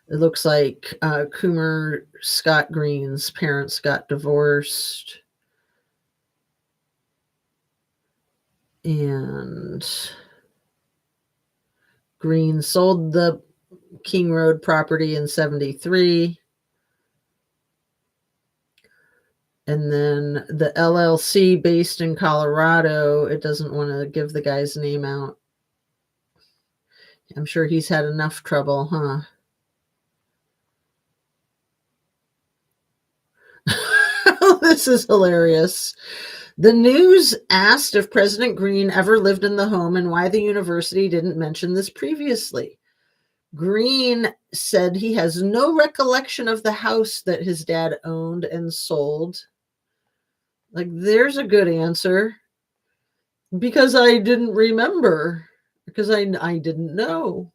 It looks like Coomer Scott Green's parents got divorced. And Green sold the King Road property in 73. And then the LLC based in Colorado, it doesn't want to give the guy's name out. I'm sure he's had enough trouble, huh? This is hilarious. The news asked if President Green ever lived in the home and why the university didn't mention this previously. Green said he has no recollection of the house that his dad owned and sold. Like, there's a good answer. Because I didn't remember. Because I didn't know.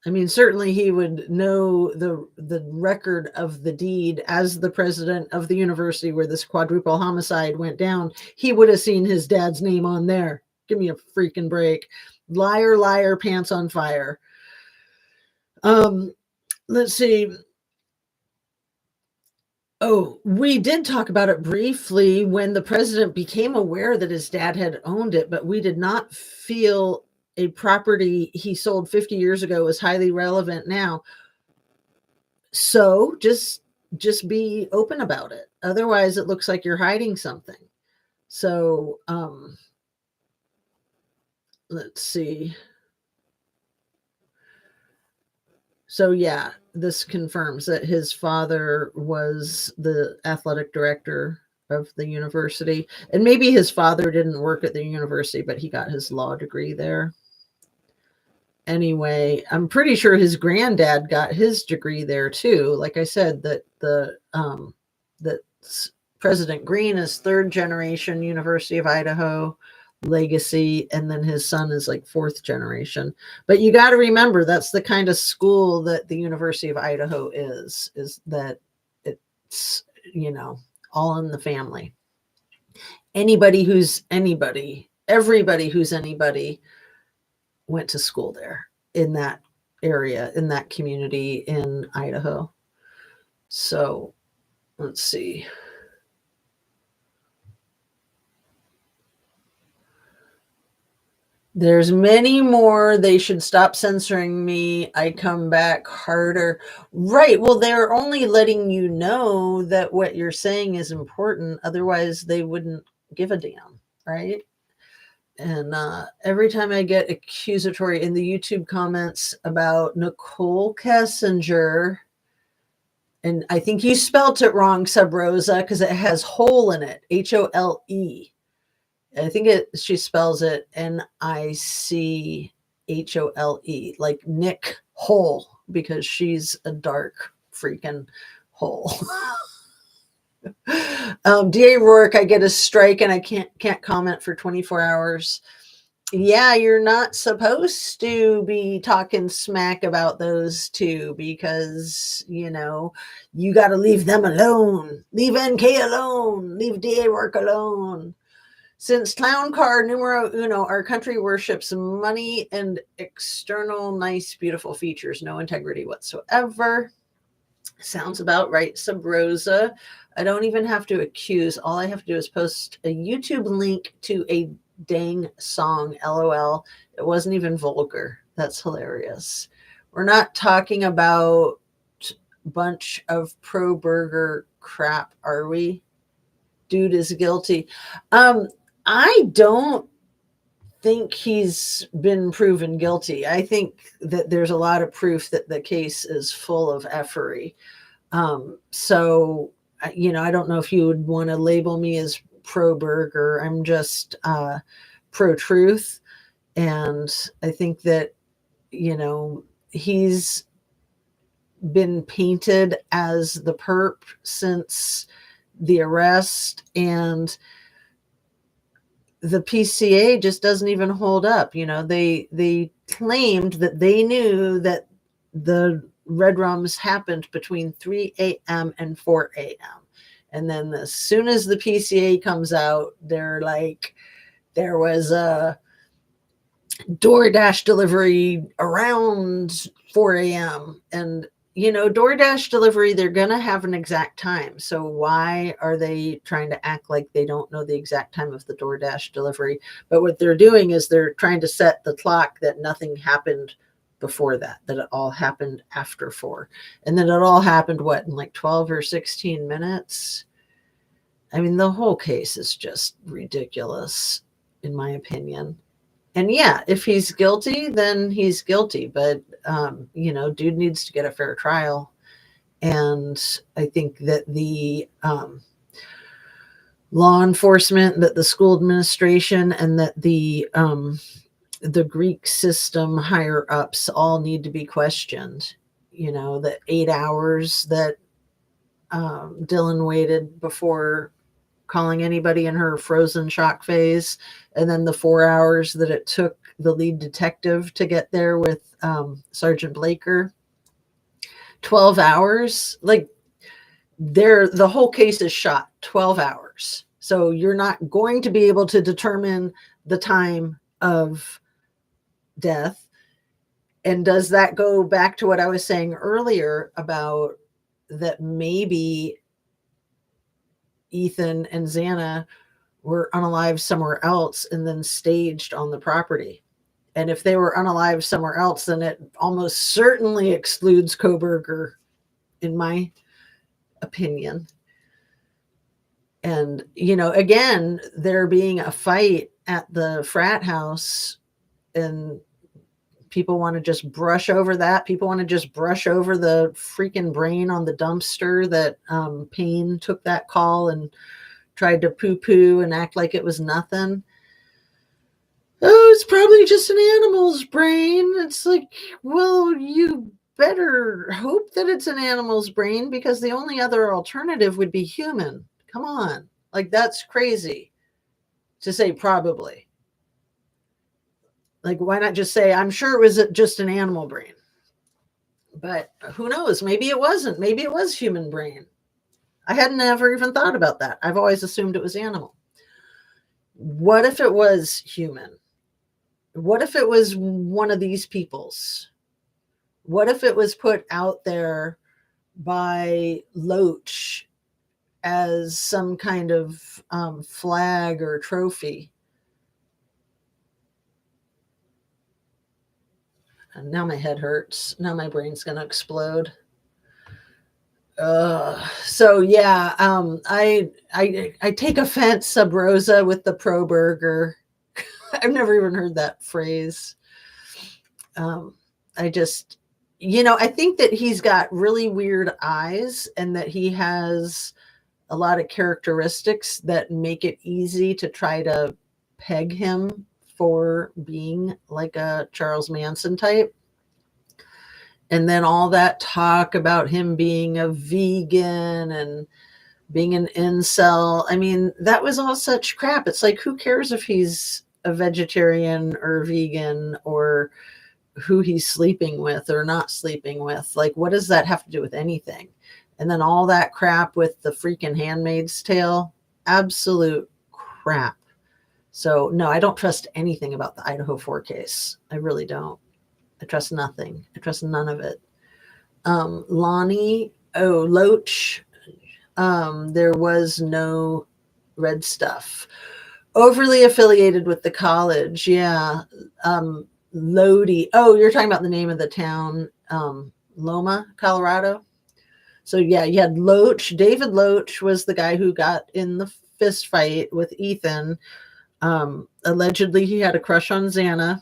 I mean, certainly he would know the record of the deed as the president of the university where this quadruple homicide went down. He would have seen his dad's name on there. Give me a freaking break. Liar, liar, pants on fire. Let's see. Oh, we did talk about it briefly when the president became aware that his dad had owned it, but we did not feel a property he sold 50 years ago is highly relevant now. So just be open about it. Otherwise, it looks like you're hiding something. So let's see. So yeah, this confirms that his father was the athletic director of the university. And maybe his father didn't work at the university, but he got his law degree there. Anyway, I'm pretty sure his granddad got his degree there too. Like I said, that President Green is third generation University of Idaho legacy, and then his son is like fourth generation. But you got to remember, that's the kind of school that the University of Idaho is that it's, all in the family. Anybody who's anybody, everybody who's anybody went to school there in that area, in that community in Idaho. So let's see. There's many more. They should stop censoring me. I come back harder. Right. Well, they're only letting you know that what you're saying is important. Otherwise, they wouldn't give a damn. Right. And every time I get accusatory in the YouTube comments about Nicole Kessinger, and I think you spelt it wrong, Sub Rosa, because it has hole in it, Hole. I think she spells it Nichole, like Nick Hole, because she's a dark freaking hole. DA Rourke, I get a strike and I can't comment for 24 hours. Yeah, you're not supposed to be talking smack about those two because, you got to leave them alone. Leave NK alone. Leave DA Rourke alone. Since clown car numero uno, our country worships money and external, nice, beautiful features, no integrity whatsoever. Sounds about right, Sub Rosa. I don't even have to accuse. All I have to do is post a YouTube link to a dang song, LOL. It wasn't even vulgar. That's hilarious. We're not talking about a bunch of pro-burger crap, are we? Dude is guilty. I don't think he's been proven guilty. I think that there's a lot of proof that the case is full of effery. So, I don't know if you would want to label me as pro-burger. I'm just pro-truth. And I think that, he's been painted as the perp since the arrest, and the PCA just doesn't even hold up. They claimed that they knew that the red rums happened between 3 a.m. and 4 a.m. And then as soon as the PCA comes out, they're like, there was a DoorDash delivery around 4 a.m. And, DoorDash delivery, they're going to have an exact time. So why are they trying to act like they don't know the exact time of the DoorDash delivery? But what they're doing is they're trying to set the clock that nothing happened before that it all happened after 4. And then it all happened, what, in like 12 or 16 minutes? I mean, the whole case is just ridiculous, in my opinion. And yeah, if he's guilty, then he's guilty. But, dude needs to get a fair trial. And I think that the law enforcement, that the school administration, and that the Greek system higher ups all need to be questioned. The 8 hours that Dylan waited before calling anybody in her frozen shock phase, and then the 4 hours that it took the lead detective to get there with Sergeant Blaker. 12 hours. Like, the whole case is shot 12 hours. So you're not going to be able to determine the time of death. And does that go back to what I was saying earlier about that maybe Ethan and Xana were unalive somewhere else and then staged on the property? And if they were unalive somewhere else, then it almost certainly excludes Kohberger, in my opinion. And, again, there being a fight at the frat house, and people want to just brush over that. People want to just brush over the freaking brain on the dumpster that Payne took that call and tried to poo-poo and act like it was nothing. Oh, it's probably just an animal's brain. It's like, well, you better hope that it's an animal's brain, because the only other alternative would be human. Come on. Like, that's crazy to say probably. Like, why not just say, I'm sure it was just an animal brain? But who knows? Maybe it wasn't. Maybe it was human brain. I had never even thought about that. I've always assumed it was animal. What if it was human? What if it was one of these people's? What if it was put out there by Loach as some kind of flag or trophy? And now my head hurts. Now my brain's going to explode. So yeah, I take offense, Sub Rosa, with the pro burger. I've never even heard that phrase. I just, I think that he's got really weird eyes, and that he has a lot of characteristics that make it easy to try to peg him for being like a Charles Manson type. And then all that talk about him being a vegan and being an incel. I mean, that was all such crap. It's like, who cares if he's a vegetarian or vegan, or who he's sleeping with or not sleeping with? Like, what does that have to do with anything? And then all that crap with the freaking Handmaid's Tale, absolute crap. So no, I don't trust anything about the Idaho 4 case. I really don't. I trust nothing. I trust none of it. Loach, there was no red stuff. Overly affiliated with the college. Yeah. Lodi. Oh, you're talking about the name of the town, Loma, Colorado. So yeah, you had Loach. David Loach was the guy who got in the fist fight with Ethan. Allegedly, he had a crush on Xana.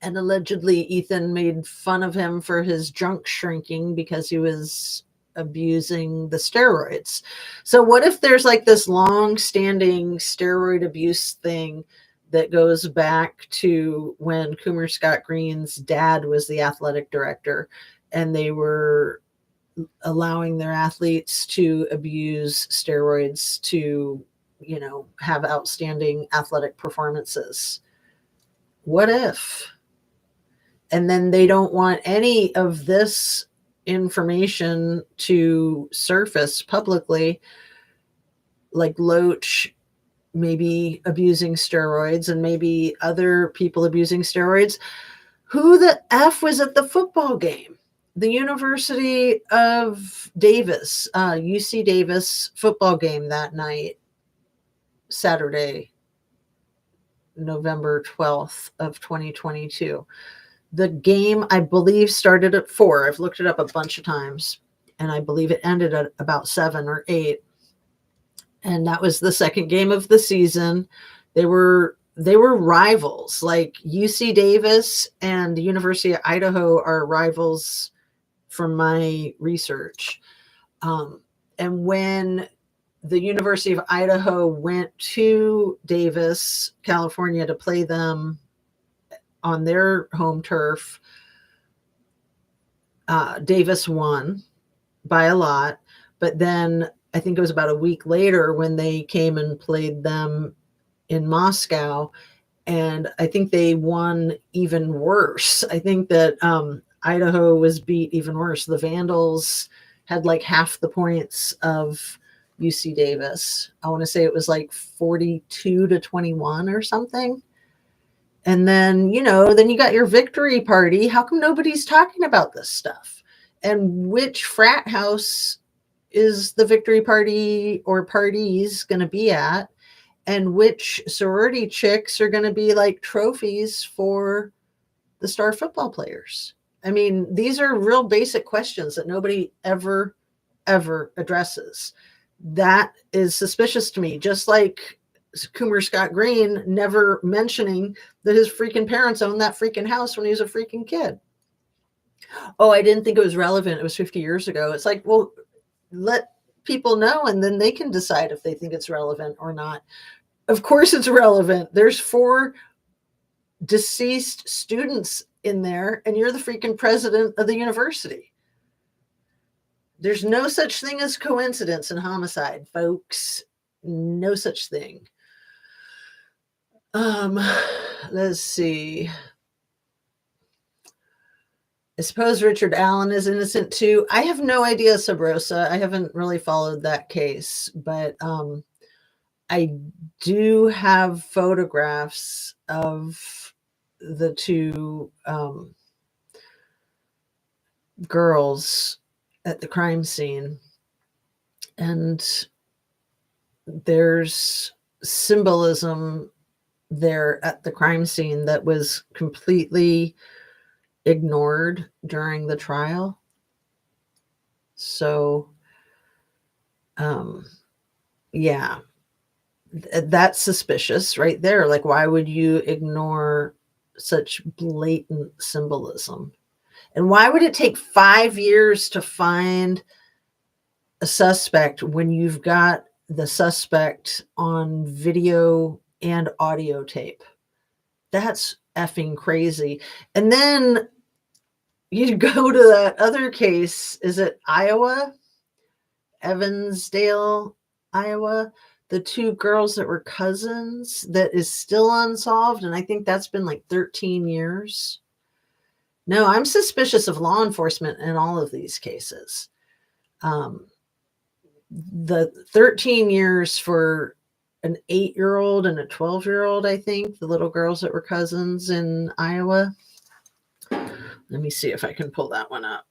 And allegedly, Ethan made fun of him for his junk shrinking because he was abusing the steroids. So what if there's like this long-standing steroid abuse thing that goes back to when Coomer Scott Green's dad was the athletic director, and they were allowing their athletes to abuse steroids to, have outstanding athletic performances? What if? And then they don't want any of this information to surface publicly. Like Loach maybe abusing steroids and maybe other people abusing steroids. Who the F was at the football game? The University of Davis, UC Davis football game that night, Saturday, November 12th of 2022. The game, I believe, started at 4. I've looked it up a bunch of times, and I believe it ended at about 7 or 8. And that was the second game of the season. They were rivals. Like UC Davis and the University of Idaho are rivals from my research. And when the University of Idaho went to Davis, California to play them on their home turf, Davis won by a lot. But then I think it was about a week later when they came and played them in Moscow, and I think they won even worse. I think that Idaho was beat even worse. The Vandals had like half the points of UC Davis. I want to say it was like 42-21 or something. And then, then you got your victory party. How come nobody's talking about this stuff? And which frat house is the victory party or parties going to be at? And which sorority chicks are going to be like trophies for the star football players? I mean, these are real basic questions that nobody ever addresses. That is suspicious to me. Just like Coomer Scott Green never mentioning that his freaking parents owned that freaking house when he was a freaking kid. Oh, I didn't think it was relevant. It was 50 years ago. It's like, well, let people know and then they can decide if they think it's relevant or not. Of course it's relevant. There's 4 deceased students in there and you're the freaking president of the university. There's no such thing as coincidence in homicide, folks. No such thing. Let's see. I suppose Richard Allen is innocent too. I have no idea, Sabrosa. I haven't really followed that case, but I do have photographs of the 2 girls at the crime scene. And there's symbolism there at the crime scene that was completely ignored during the trial. So, yeah, that's suspicious right there. Like, why would you ignore such blatant symbolism? And why would it take 5 years to find a suspect when you've got the suspect on video and audio tape? That's effing crazy. And then you go to that other case. Is it Iowa? Evansdale, Iowa? The 2 girls that were cousins that is still unsolved. And I think that's been like 13 years. No, I'm suspicious of law enforcement in all of these cases. The 13 years for an 8-year-old and a 12-year-old, I think, the little girls that were cousins in Iowa. Let me see if I can pull that one up.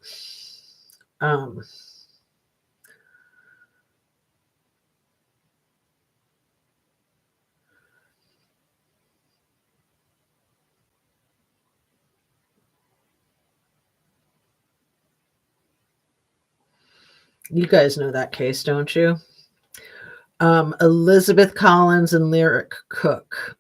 You guys know that case, don't you? Elizabeth Collins and Lyric Cook.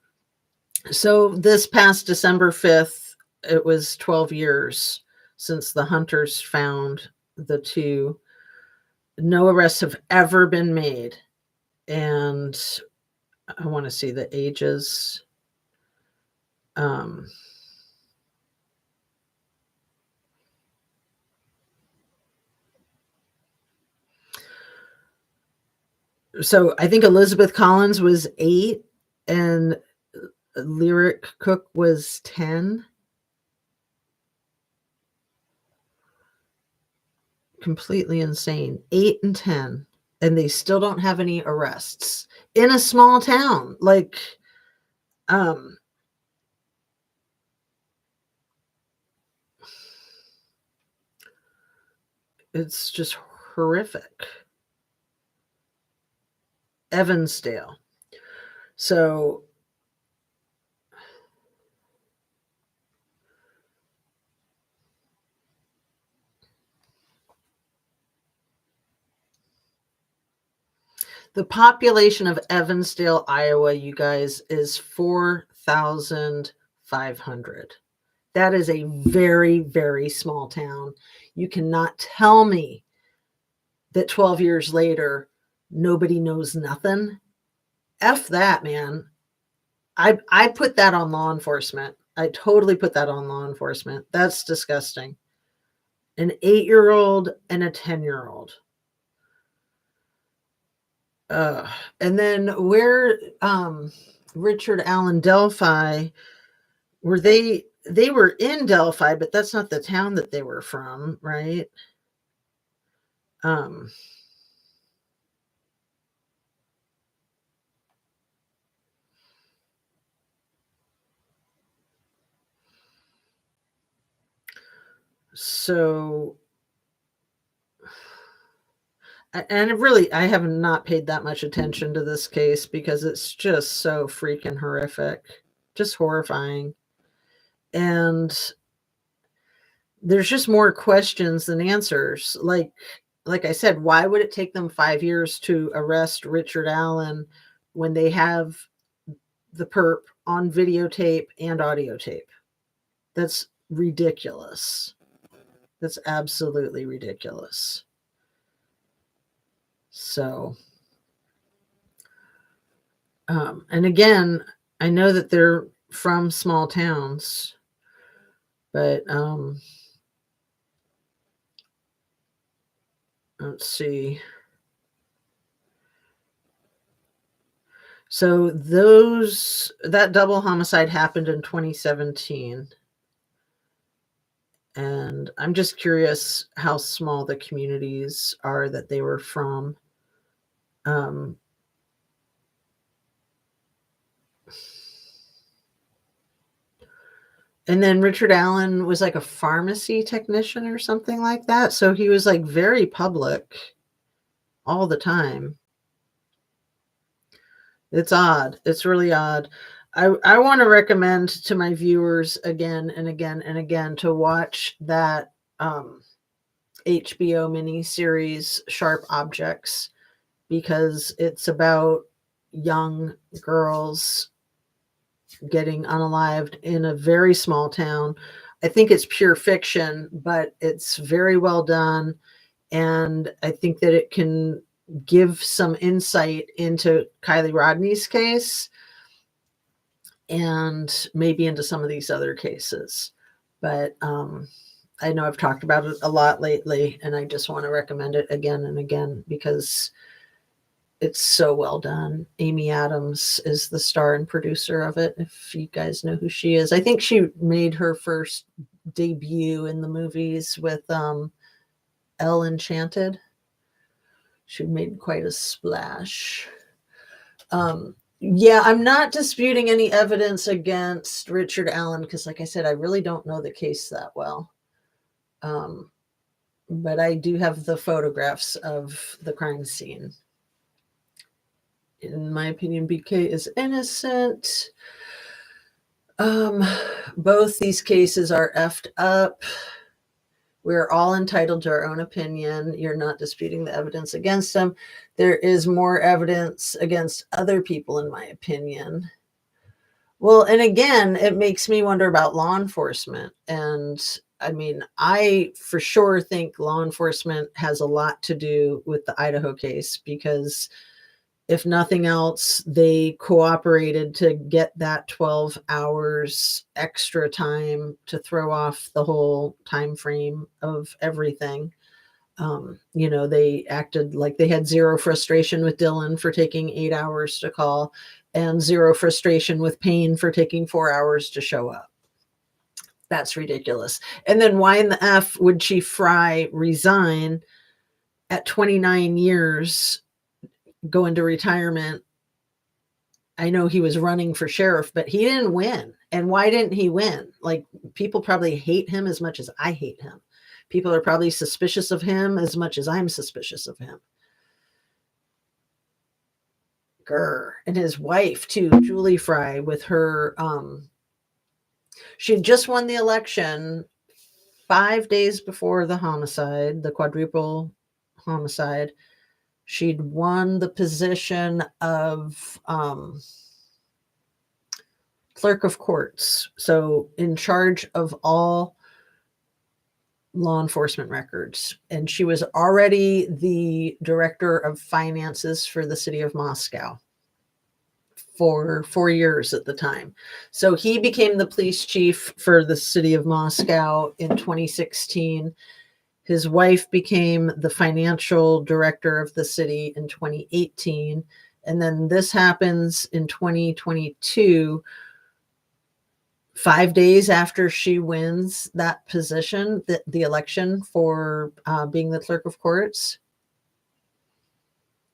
So this past December 5th, it was 12 years since the hunters found the 2. No arrests have ever been made. And I want to see the ages. So I think Elizabeth Collins was 8 and Lyric Cook was 10. Completely insane. 8 and 10. and they still don't have any arrests in a small town. Like, it's just horrific. Evansdale. So the population of Evansdale, Iowa, you guys, is 4,500. That is a very, very small town. You cannot tell me that 12 years later, nobody knows nothing. F that, man. I put that on law enforcement. I totally put that on law enforcement. That's disgusting. An 8-year-old and a 10-year-old. And then where Richard Allen Delphi, were they were in Delphi, but that's not the town that they were from, right? So, and really, I have not paid that much attention to this case because it's just so freaking horrific, just horrifying. And there's just more questions than answers. Like I said, why would it take them 5 years to arrest Richard Allen when they have the perp on videotape and audio tape? That's ridiculous. That's absolutely ridiculous. So, and again, I know that they're from small towns, but let's see. So that double homicide happened in 2017. And I'm just curious how small the communities are that they were from. And then Richard Allen was like a pharmacy technician or something like that. So he was like very public all the time. It's odd. It's really odd. I want to recommend to my viewers again and again and again to watch that HBO miniseries Sharp Objects, because it's about young girls getting unalived in a very small town. I think it's pure fiction, but it's very well done. And I think that it can give some insight into Kylie Rodney's case and maybe into some of these other cases. But I know I've talked about it a lot lately, and I just want to recommend it again and again because it's so well done. Amy Adams is the star and producer of it, if you guys know who she is. I think she made her first debut in the movies with Elle Enchanted. She made quite a splash. Yeah, I'm not disputing any evidence against Richard Allen because, like I said, I really don't know the case that well. But I do have the photographs of the crime scene. In my opinion, BK is innocent. Both these cases are effed up. We're all entitled to our own opinion. You're not disputing the evidence against them. There is more evidence against other people, in my opinion. Well, and again, it makes me wonder about law enforcement. And I mean, I for sure think law enforcement has a lot to do with the Idaho case because if nothing else, they cooperated to get that 12 hours extra time to throw off the whole time frame of everything. They acted like they had zero frustration with Dylan for taking 8 hours to call and zero frustration with Payne for taking 4 hours to show up. That's ridiculous. And then why in the F would Chief Fry resign at 29 years go into retirement. I know he was running for sheriff, but he didn't win. And why didn't he win? Like, people probably hate him as much as I hate him. People are probably suspicious of him as much as I'm suspicious of him. Grr. And his wife too, Julie Fry, with her, she had just won the election 5 days before the homicide, the quadruple homicide. She'd won the position of clerk of courts, so in charge of all law enforcement records. And she was already the director of finances for the city of Moscow for 4 years at the time. So he became the police chief for the city of Moscow in 2016. His wife became the financial director of the city in 2018. And then this happens in 2022, 5 days after she wins that position, the election for being the clerk of courts.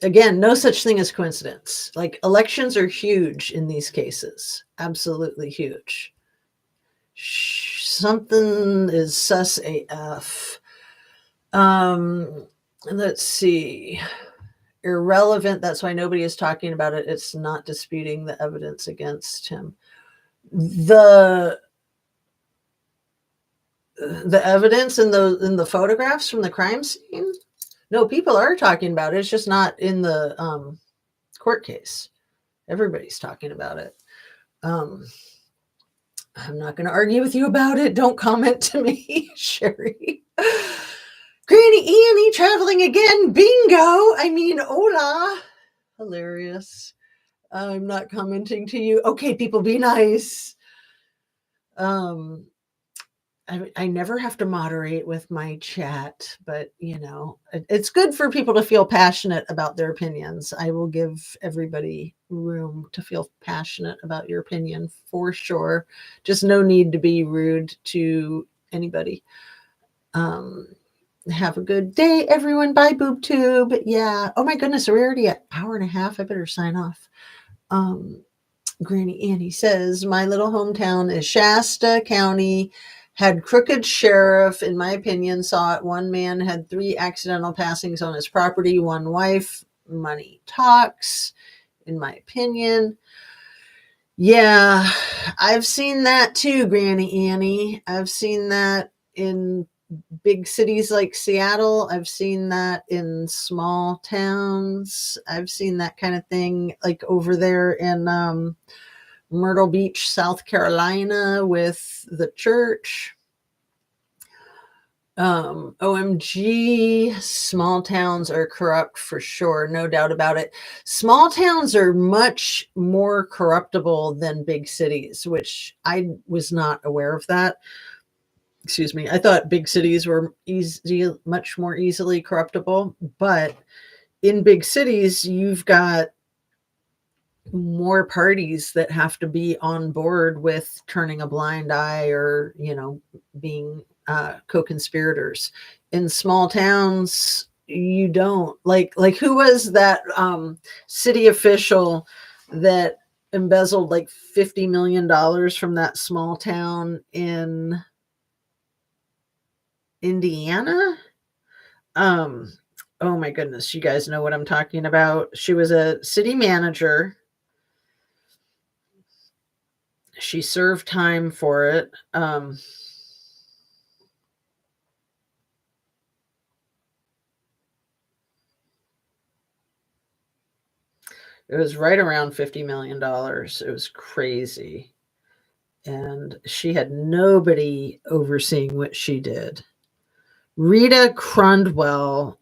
Again, no such thing as coincidence. Like, elections are huge in these cases. Absolutely huge. Something is sus AF. Let's see. Irrelevant. That's why nobody is talking about it. It's not disputing the evidence against him. The evidence in the photographs from the crime scene. No, people are talking about it. It's just not in the court case. Everybody's talking about it. I'm not going to argue with you about it. Don't comment to me, Sherry. Granny Annie traveling again. Bingo. I mean, hola. Hilarious. I'm not commenting to you. Okay, people, be nice. I never have to moderate with my chat, but it's good for people to feel passionate about their opinions. I will give everybody room to feel passionate about your opinion for sure. Just no need to be rude to anybody. Have a good day, everyone. Bye, BoobTube. Yeah. Oh my goodness, we're already at an hour and a half. I better sign off. Granny Annie says, my little hometown is Shasta County. Had crooked sheriff, in my opinion, saw it. One man had 3 accidental passings on his property. One wife. Money talks, in my opinion. Yeah, I've seen that too, Granny Annie. I've seen that in big cities like Seattle. I've seen that in small towns. I've seen that kind of thing, like over there in Myrtle Beach, South Carolina, with the church. OMG, small towns are corrupt for sure, no doubt about it. Small towns are much more corruptible than big cities, which I was not aware of that. Excuse me. I thought big cities were much more easily corruptible, but in big cities, you've got more parties that have to be on board with turning a blind eye or, being co-conspirators. In small towns, you don't. Like who was that city official that embezzled like $50 million from that small town in Indiana? Oh my goodness, you guys know what I'm talking about. She was a city manager. She served time for it. It was right around $50 million. It was crazy. And she had nobody overseeing what she did. Rita Crundwell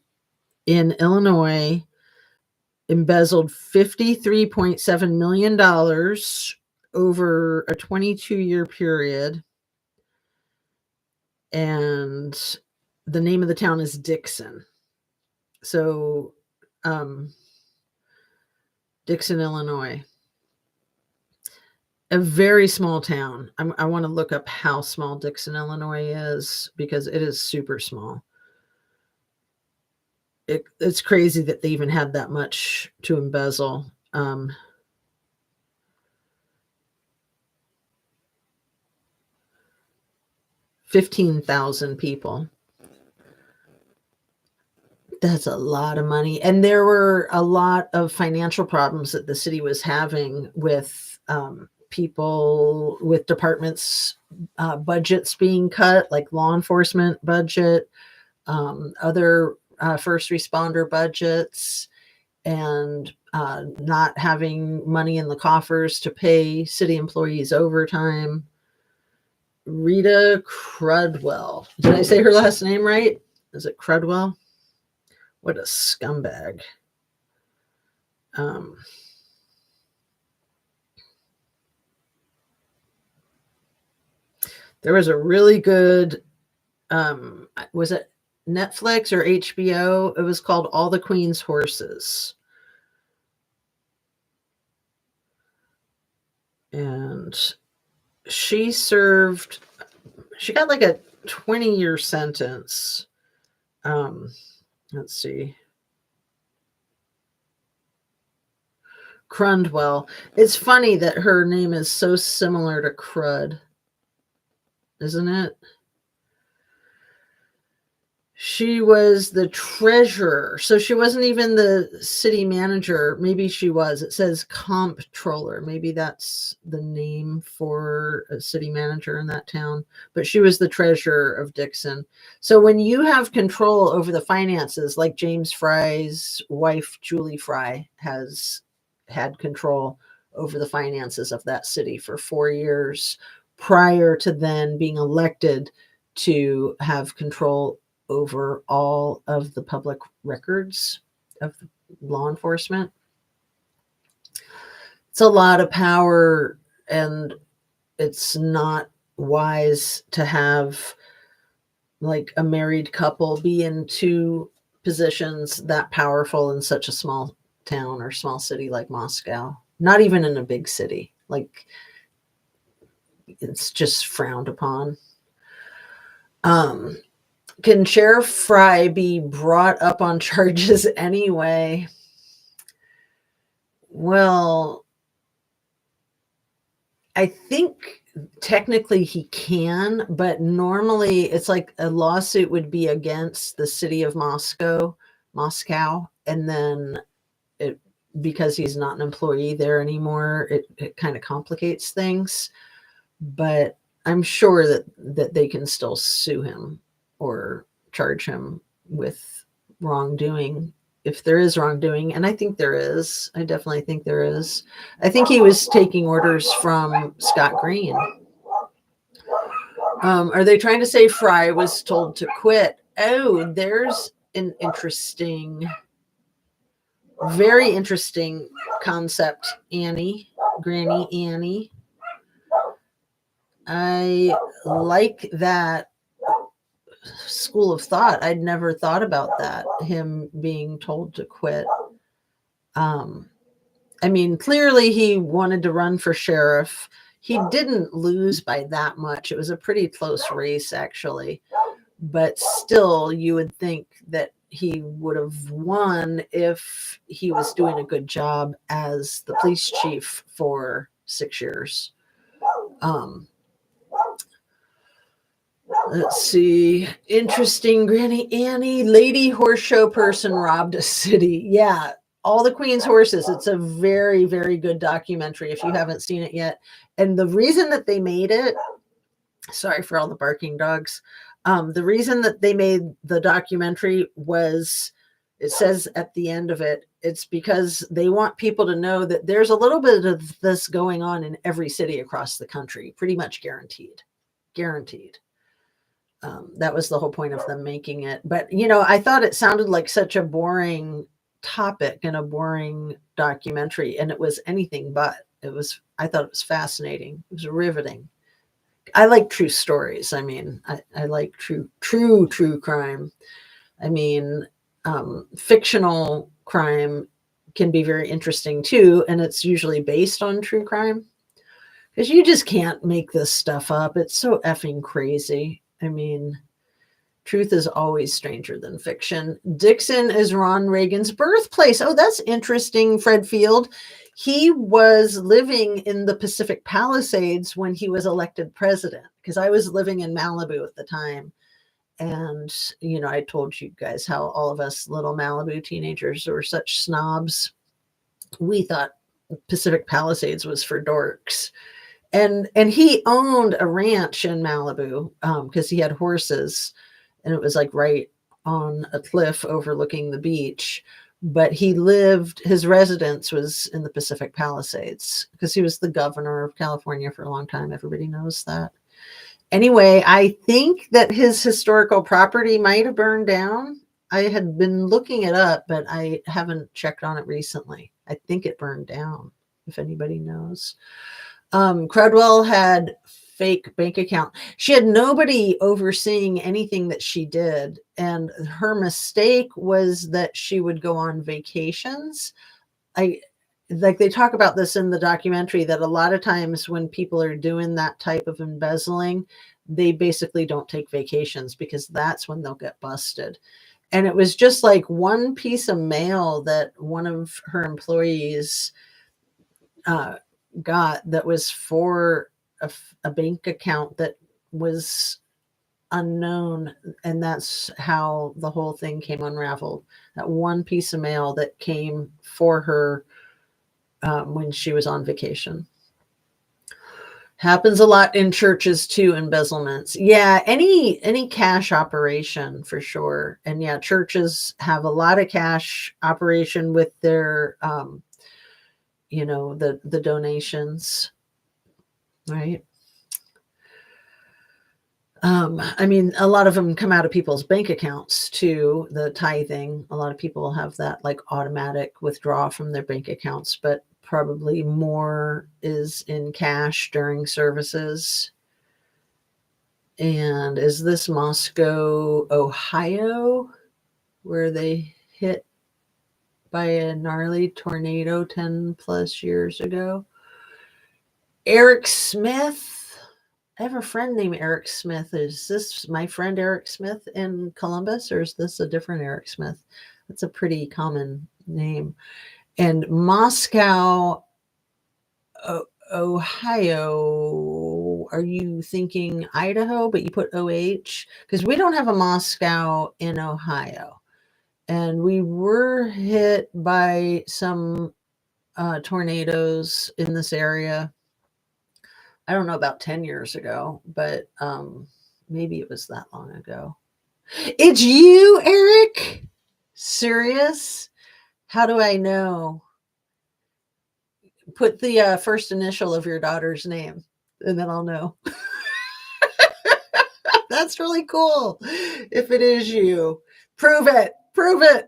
in Illinois embezzled $53.7 million over a 22-year period. And the name of the town is Dixon. So, Dixon, Illinois. A very small town. I want to look up how small Dixon, Illinois is, because it is super small. it's crazy that they even had that much to embezzle. 15,000 people. That's a lot of money. And there were a lot of financial problems that the city was having with people, with departments, budgets being cut, like law enforcement budget, other first responder budgets, and not having money in the coffers to pay city employees overtime. Rita Crudwell. Did I say her last name right? Is it Crudwell? What a scumbag. There was a really good, was it Netflix or HBO? It was called All the Queen's Horses. And she got like a 20-year sentence. Let's see. Crundwell. It's funny that her name is so similar to Crud, isn't it? She was the treasurer. So she wasn't even the city manager. Maybe she was. It says comptroller. Maybe that's the name for a city manager in that town. But she was the treasurer of Dixon. So when you have control over the finances, like James Fry's wife, Julie Fry, has had control over the finances of that city for 4 years prior to then being elected to have control over all of the public records of law enforcement. It's a lot of power, and it's not wise to have like a married couple be in two positions that powerful in such a small town or small city like Moscow. Not even in a big city. Like, it's just frowned upon. Can Sheriff Fry be brought up on charges anyway? Well, I think technically he can, but normally it's like a lawsuit would be against the city of Moscow, and then because he's not an employee there anymore, it kind of complicates things. But I'm sure that they can still sue him or charge him with wrongdoing if there is wrongdoing. And I think there is. I definitely think there is. I think he was taking orders from Scott Green. Are they trying to say Fry was told to quit? Oh, there's an interesting, very interesting concept, Annie, Granny Annie. I like that school of thought. I'd never thought about that, him being told to quit. I mean, clearly he wanted to run for sheriff. He didn't lose by that much. It was a pretty close race, actually. But still, you would think that he would have won if he was doing a good job as the police chief for 6 years. Let's see. Interesting. Granny Annie, lady horse show person robbed a city. Yeah. All the Queen's Horses. It's a very, very good documentary if you haven't seen it yet. And the reason that they made it, sorry for all the barking dogs. The reason that they made the documentary was, it says at the end of it, it's because they want people to know that there's a little bit of this going on in every city across the country, pretty much guaranteed. Guaranteed. That was the whole point of them making it. But, I thought it sounded like such a boring topic and a boring documentary, and it was anything but. I thought it was fascinating. It was riveting. I like true stories. I mean, I like true crime. I mean, fictional crime can be very interesting too, and it's usually based on true crime, because you just can't make this stuff up. It's so effing crazy. I mean, Truth is always stranger than fiction. Dixon is Ron Reagan's birthplace. Oh, that's interesting, Fred Field. He was living in the Pacific Palisades when he was elected president, because I was living in Malibu at the time. And, I told you guys how all of us little Malibu teenagers were such snobs. We thought Pacific Palisades was for dorks. And he owned a ranch in Malibu because he had horses, and it was like right on a cliff overlooking the beach. But his residence was in the Pacific Palisades because he was the governor of California for a long time. Everybody knows that. Anyway, I think that his historical property might have burned down. I had been looking it up, but I haven't checked on it recently. I think it burned down, if anybody knows. Credwell had fake bank account. She had nobody overseeing anything that she did. And her mistake was that she would go on vacations. Like they talk about this in the documentary, that a lot of times when people are doing that type of embezzling, they basically don't take vacations because that's when they'll get busted. And it was just like one piece of mail that one of her employees got that was for a bank account that was unknown, and that's how the whole thing came unraveled. That one piece of mail that came for her when she was on vacation. Happens a lot in churches too, embezzlements. Yeah, any cash operation for sure. And yeah, churches have a lot of cash operation with their the donations, right? I mean, a lot of them come out of people's bank accounts too. The tithing, a lot of people have that like automatic withdrawal from their bank accounts, but probably more is in cash during services. And is this Moscow, Ohio, where they hit by a gnarly tornado 10 plus years ago? Eric Smith. I have a friend named Eric Smith. Is this my friend Eric Smith in Columbus, or is this a different Eric Smith? That's a pretty common name. And Moscow, Ohio. Are you thinking Idaho, but you put OH? Because we don't have a Moscow in Ohio. And we were hit by some tornadoes in this area. I don't know, about 10 years ago, but maybe it was that long ago. It's you, Eric? Serious? How do I know? Put the first initial of your daughter's name, and then I'll know. That's really cool. If it is you, prove it. Prove it.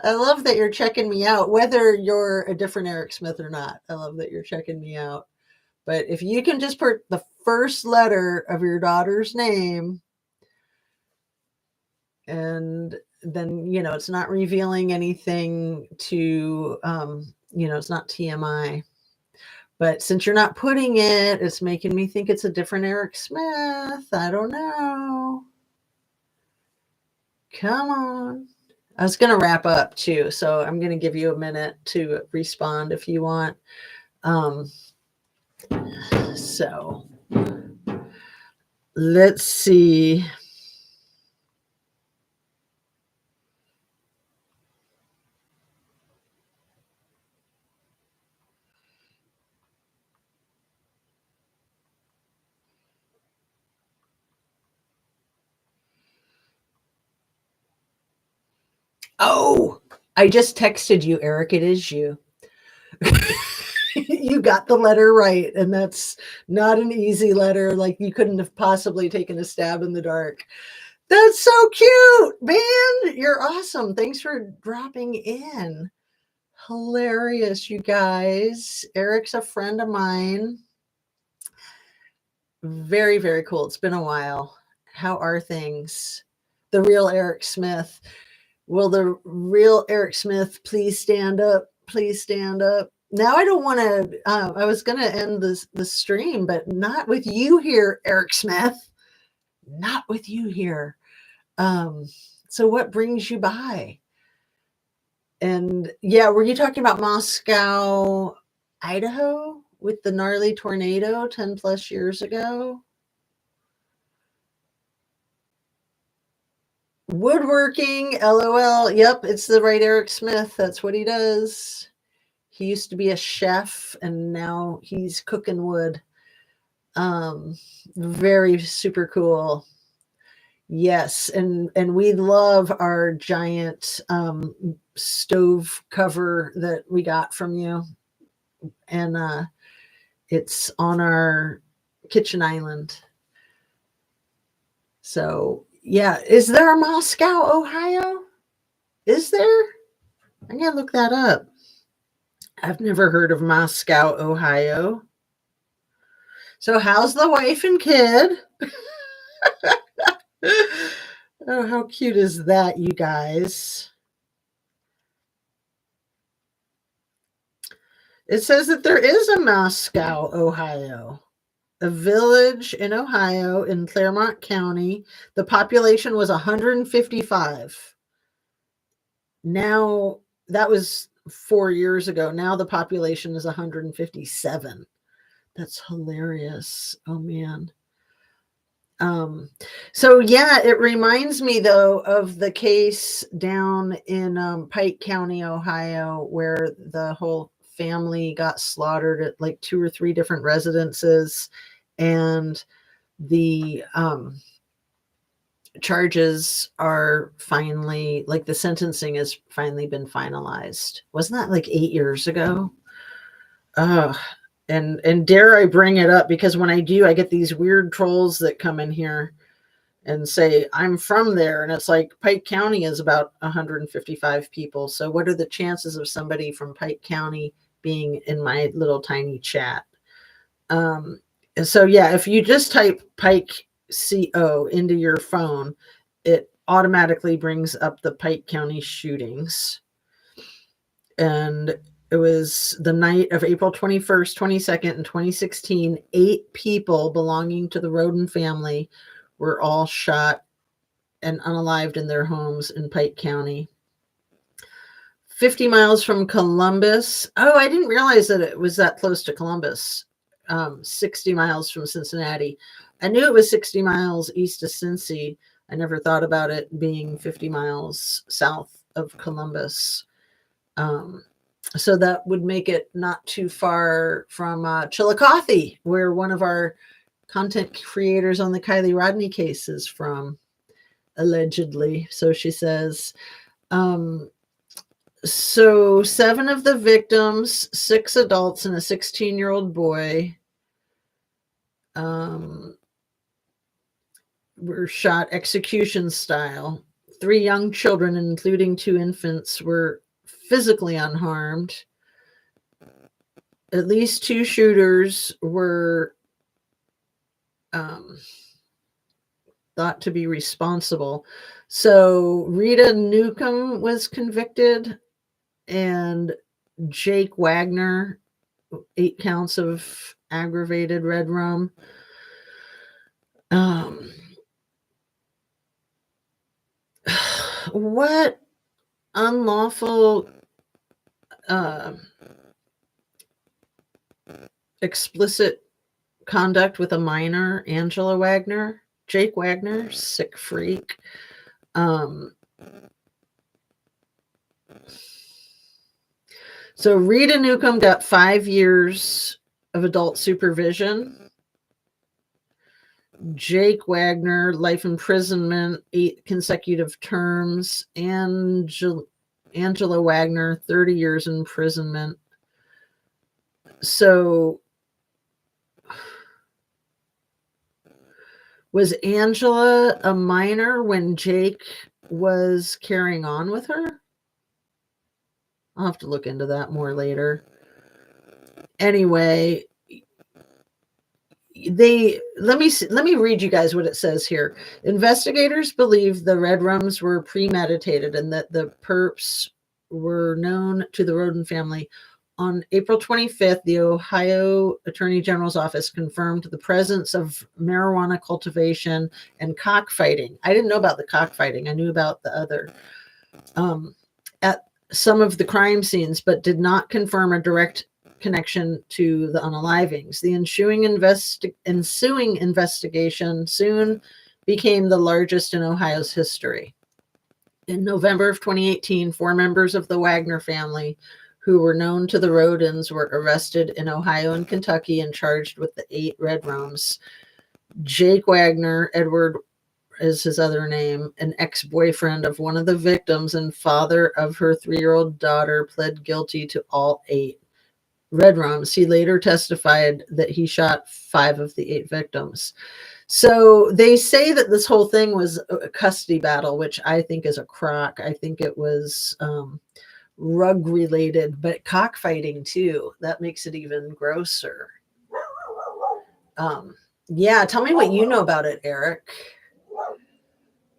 I love that you're checking me out, whether you're a different Eric Smith or not. I love that you're checking me out. But if you can just put the first letter of your daughter's name, and then, it's not revealing anything to, it's not TMI. But since you're not putting it, it's making me think it's a different Eric Smith. I don't know. Come on. I was going to wrap up too, so I'm going to give you a minute to respond if you want. So let's see. Oh, I just texted you, Eric. It is you. You got the letter right, and that's not an easy letter. Like, you couldn't have possibly taken a stab in the dark. That's so cute, man. You're awesome. Thanks for dropping in. Hilarious, you guys. Eric's a friend of mine. Very, very cool. It's been a while. How are things? The real Eric Smith. Will the real Eric Smith please stand up? Please stand up. Now I don't want to, I was going to end the stream, but not with you here, Eric Smith. not with you here. So what brings you by? And yeah, were you talking about Moscow, Idaho with the gnarly tornado 10 plus years ago? Woodworking, LOL. Yep, it's the right Eric Smith. That's what he does. He used to be a chef and now he's cooking wood. Very super cool. Yes, and we love our giant stove cover that we got from you, and it's on our kitchen island. So yeah, is there a Moscow, Ohio? Is there? I gotta look that up. I've never heard of Moscow, Ohio. So how's the wife and kid? Oh, how cute is that, you guys? It says that there is a Moscow, Ohio, a village in Ohio in Claremont County. The population was 155. Now, that was 4 years ago. Now the population is 157. That's hilarious. Oh, man. So yeah, it reminds me though of the case down in Pike County, Ohio, where the whole family got slaughtered at like 2 or 3 different residences, and the charges are finally, like, the sentencing has finally been finalized. Wasn't that like 8 years ago? And dare I bring it up, because when I do, I get these weird trolls that come in here and say, I'm from there. And it's like, Pike County is about 155 people. So what are the chances of somebody from Pike County being in my little tiny chat? And so, yeah, if you just type Pike CO into your phone, it automatically brings up the Pike County shootings. And it was the night of April 21st, 22nd, and 2016. 8 people belonging to the Roden family were all shot and unalived in their homes in Pike County. 50 miles from Columbus. Oh, I didn't realize that it was that close to Columbus. 60 miles from Cincinnati. I knew it was 60 miles east of Cincy. I never thought about it being 50 miles south of Columbus. So that would make it not too far from Chillicothe, where one of our content creators on the Kylie Rodney case is from, allegedly. So she says. So 7 of the victims, 6 adults and a 16-year-old boy, were shot execution style. 3 young children, including 2 infants, were physically unharmed. At least 2 shooters were thought to be responsible. So Rita Newcomb was convicted, and Jake Wagner, 8 counts of aggravated red rum. What unlawful explicit conduct with a minor, Angela Wagner, Jake Wagner, sick freak. So Rita Newcomb got 5 years of adult supervision. Jake Wagner, life imprisonment, 8 consecutive terms. Angela Wagner, 30 years imprisonment. So was Angela a minor when Jake was carrying on with her? I'll have to look into that more later. Anyway, let me read you guys what it says here. Investigators believe the red rums were premeditated and that the perps were known to the Roden family On April 25th, the Ohio Attorney General's office confirmed the presence of marijuana cultivation and cockfighting. I didn't know about the cockfighting. I knew about the other at some of the crime scenes, but did not confirm a direct connection to the unalivings. The ensuing investigation soon became the largest in Ohio's history. In November of 2018, 4 members of the Wagner family, who were known to the Rodins, were arrested in Ohio and Kentucky and charged with the 8 red rooms. Jake Wagner, Edward is his other name, an ex-boyfriend of one of the victims and father of her 3-year-old daughter, pled guilty to all 8 red rooms. He later testified that he shot 5 of the 8 victims. So they say that this whole thing was a custody battle, which I think is a crock. I think it was rug related, but cockfighting too. That makes it even grosser. Yeah, tell me what you know about it, Eric.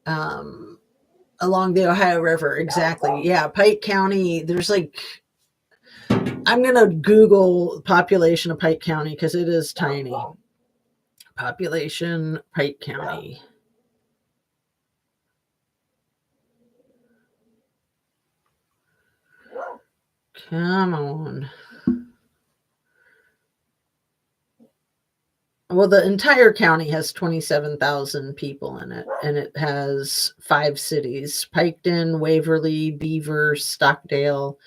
Along the Ohio River, exactly. Yeah, Pike County. There's like, I'm gonna Google population of Pike County because it is tiny. Population Pike County. Come on. Well, the entire county has 27,000 people in it, and it has 5 cities: Piketon, Waverly, Beaver, Stockdale,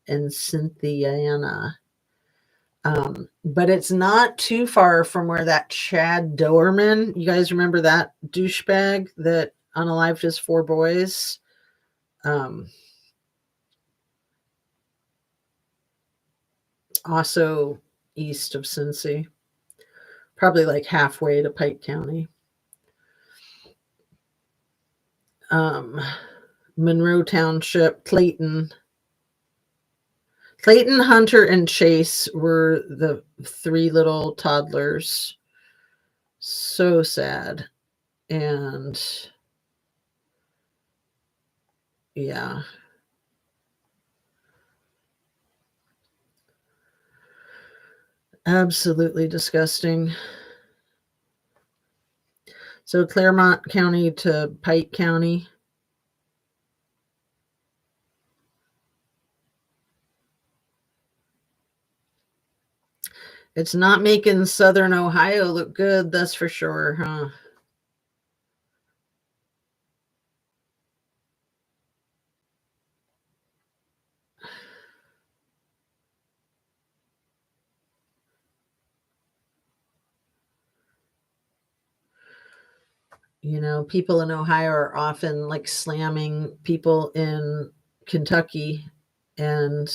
and Cynthiana. But it's not too far from where that Chad Doerman, you guys remember that douchebag that unalived his 4 boys? Also east of Cincy, probably like halfway to Pike County. Monroe Township, Clayton, Hunter, and Chase were the 3 little toddlers. So sad. And yeah. Absolutely disgusting. So Claremont County to Pike County. It's not making Southern Ohio look good, that's for sure, huh? You know, people in Ohio are often like slamming people in Kentucky, and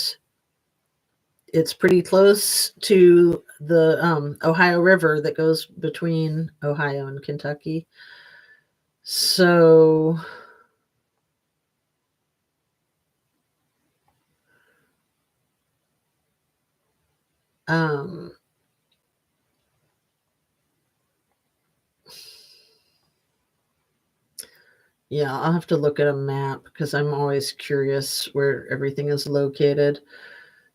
it's pretty close to the Ohio River that goes between Ohio and Kentucky. So yeah, I'll have to look at a map because I'm always curious where everything is located.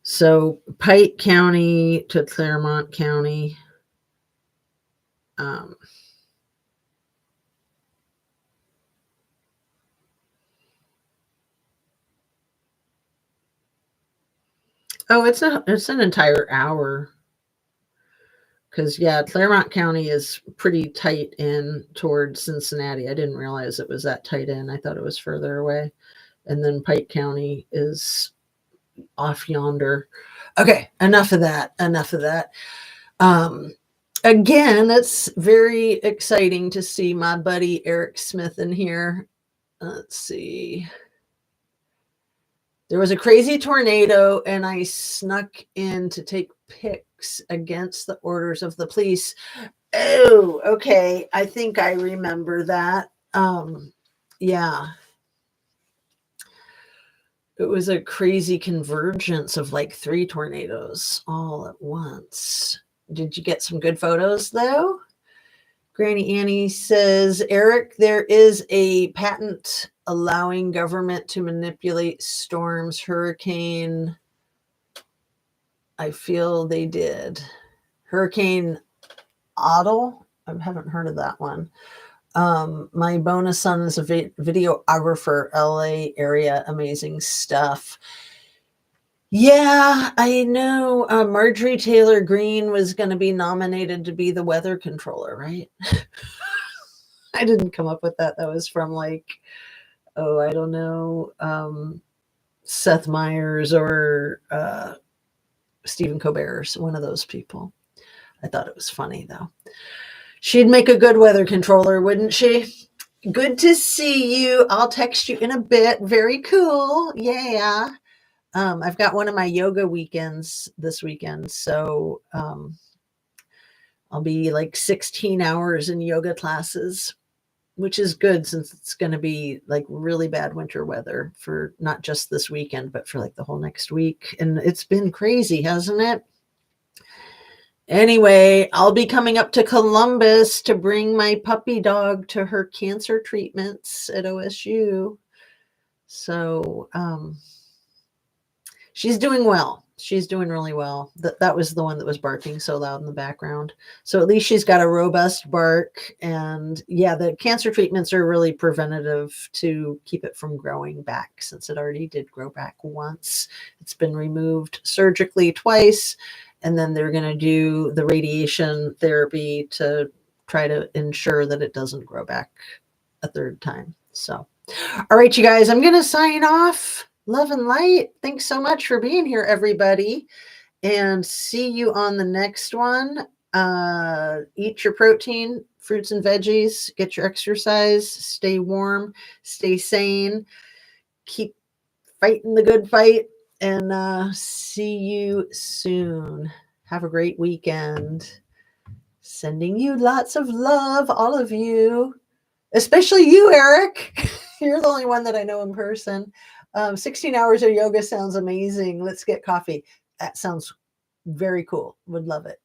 So Pike County to Claremont County. Oh, it's an entire hour. Because yeah, Claremont County is pretty tight in towards Cincinnati. I didn't realize it was that tight in. I thought it was further away. And then Pike County is off yonder. Okay, enough of that. Again, it's very exciting to see my buddy Eric Smith in here. Let's see. There was a crazy tornado, and I snuck in to take pics against the orders of the police. Oh, okay. I think I remember that. Yeah. It was a crazy convergence of like 3 tornadoes all at once. Did you get some good photos though? Granny Annie says, Eric, there is a patent allowing government to manipulate storms, hurricane. I feel they did. Hurricane Otto. I haven't heard of that one. My bonus son is a videographer, LA area, amazing stuff. Yeah, I know Marjorie Taylor Greene was going to be nominated to be the weather controller, right? I didn't come up with that. That was from like, oh, I don't know, Seth Meyers or Stephen Colbert, one of those people. I thought it was funny though. She'd make a good weather controller, wouldn't she? Good to see you. I'll text you in a bit. Very cool. Yeah. I've got one of my yoga weekends this weekend. So I'll be like 16 hours in yoga classes, which is good since it's going to be like really bad winter weather for not just this weekend, but for like the whole next week. And it's been crazy, hasn't it? Anyway, I'll be coming up to Columbus to bring my puppy dog to her cancer treatments at OSU. So she's doing well. She's doing really well. That was the one that was barking so loud in the background. So at least she's got a robust bark. And yeah, the cancer treatments are really preventative to keep it from growing back, since it already did grow back once. It's been removed surgically twice. And then they're going to do the radiation therapy to try to ensure that it doesn't grow back a third time. So, all right, you guys, I'm going to sign off. Love and light. Thanks so much for being here, everybody. And see you on the next one. Eat your protein, fruits and veggies, get your exercise, stay warm, stay sane, keep fighting the good fight, and see you soon. Have a great weekend. Sending you lots of love, all of you, especially you, Eric. You're the only one that I know in person. 16 hours of yoga sounds amazing. Let's get coffee. That sounds very cool. Would love it.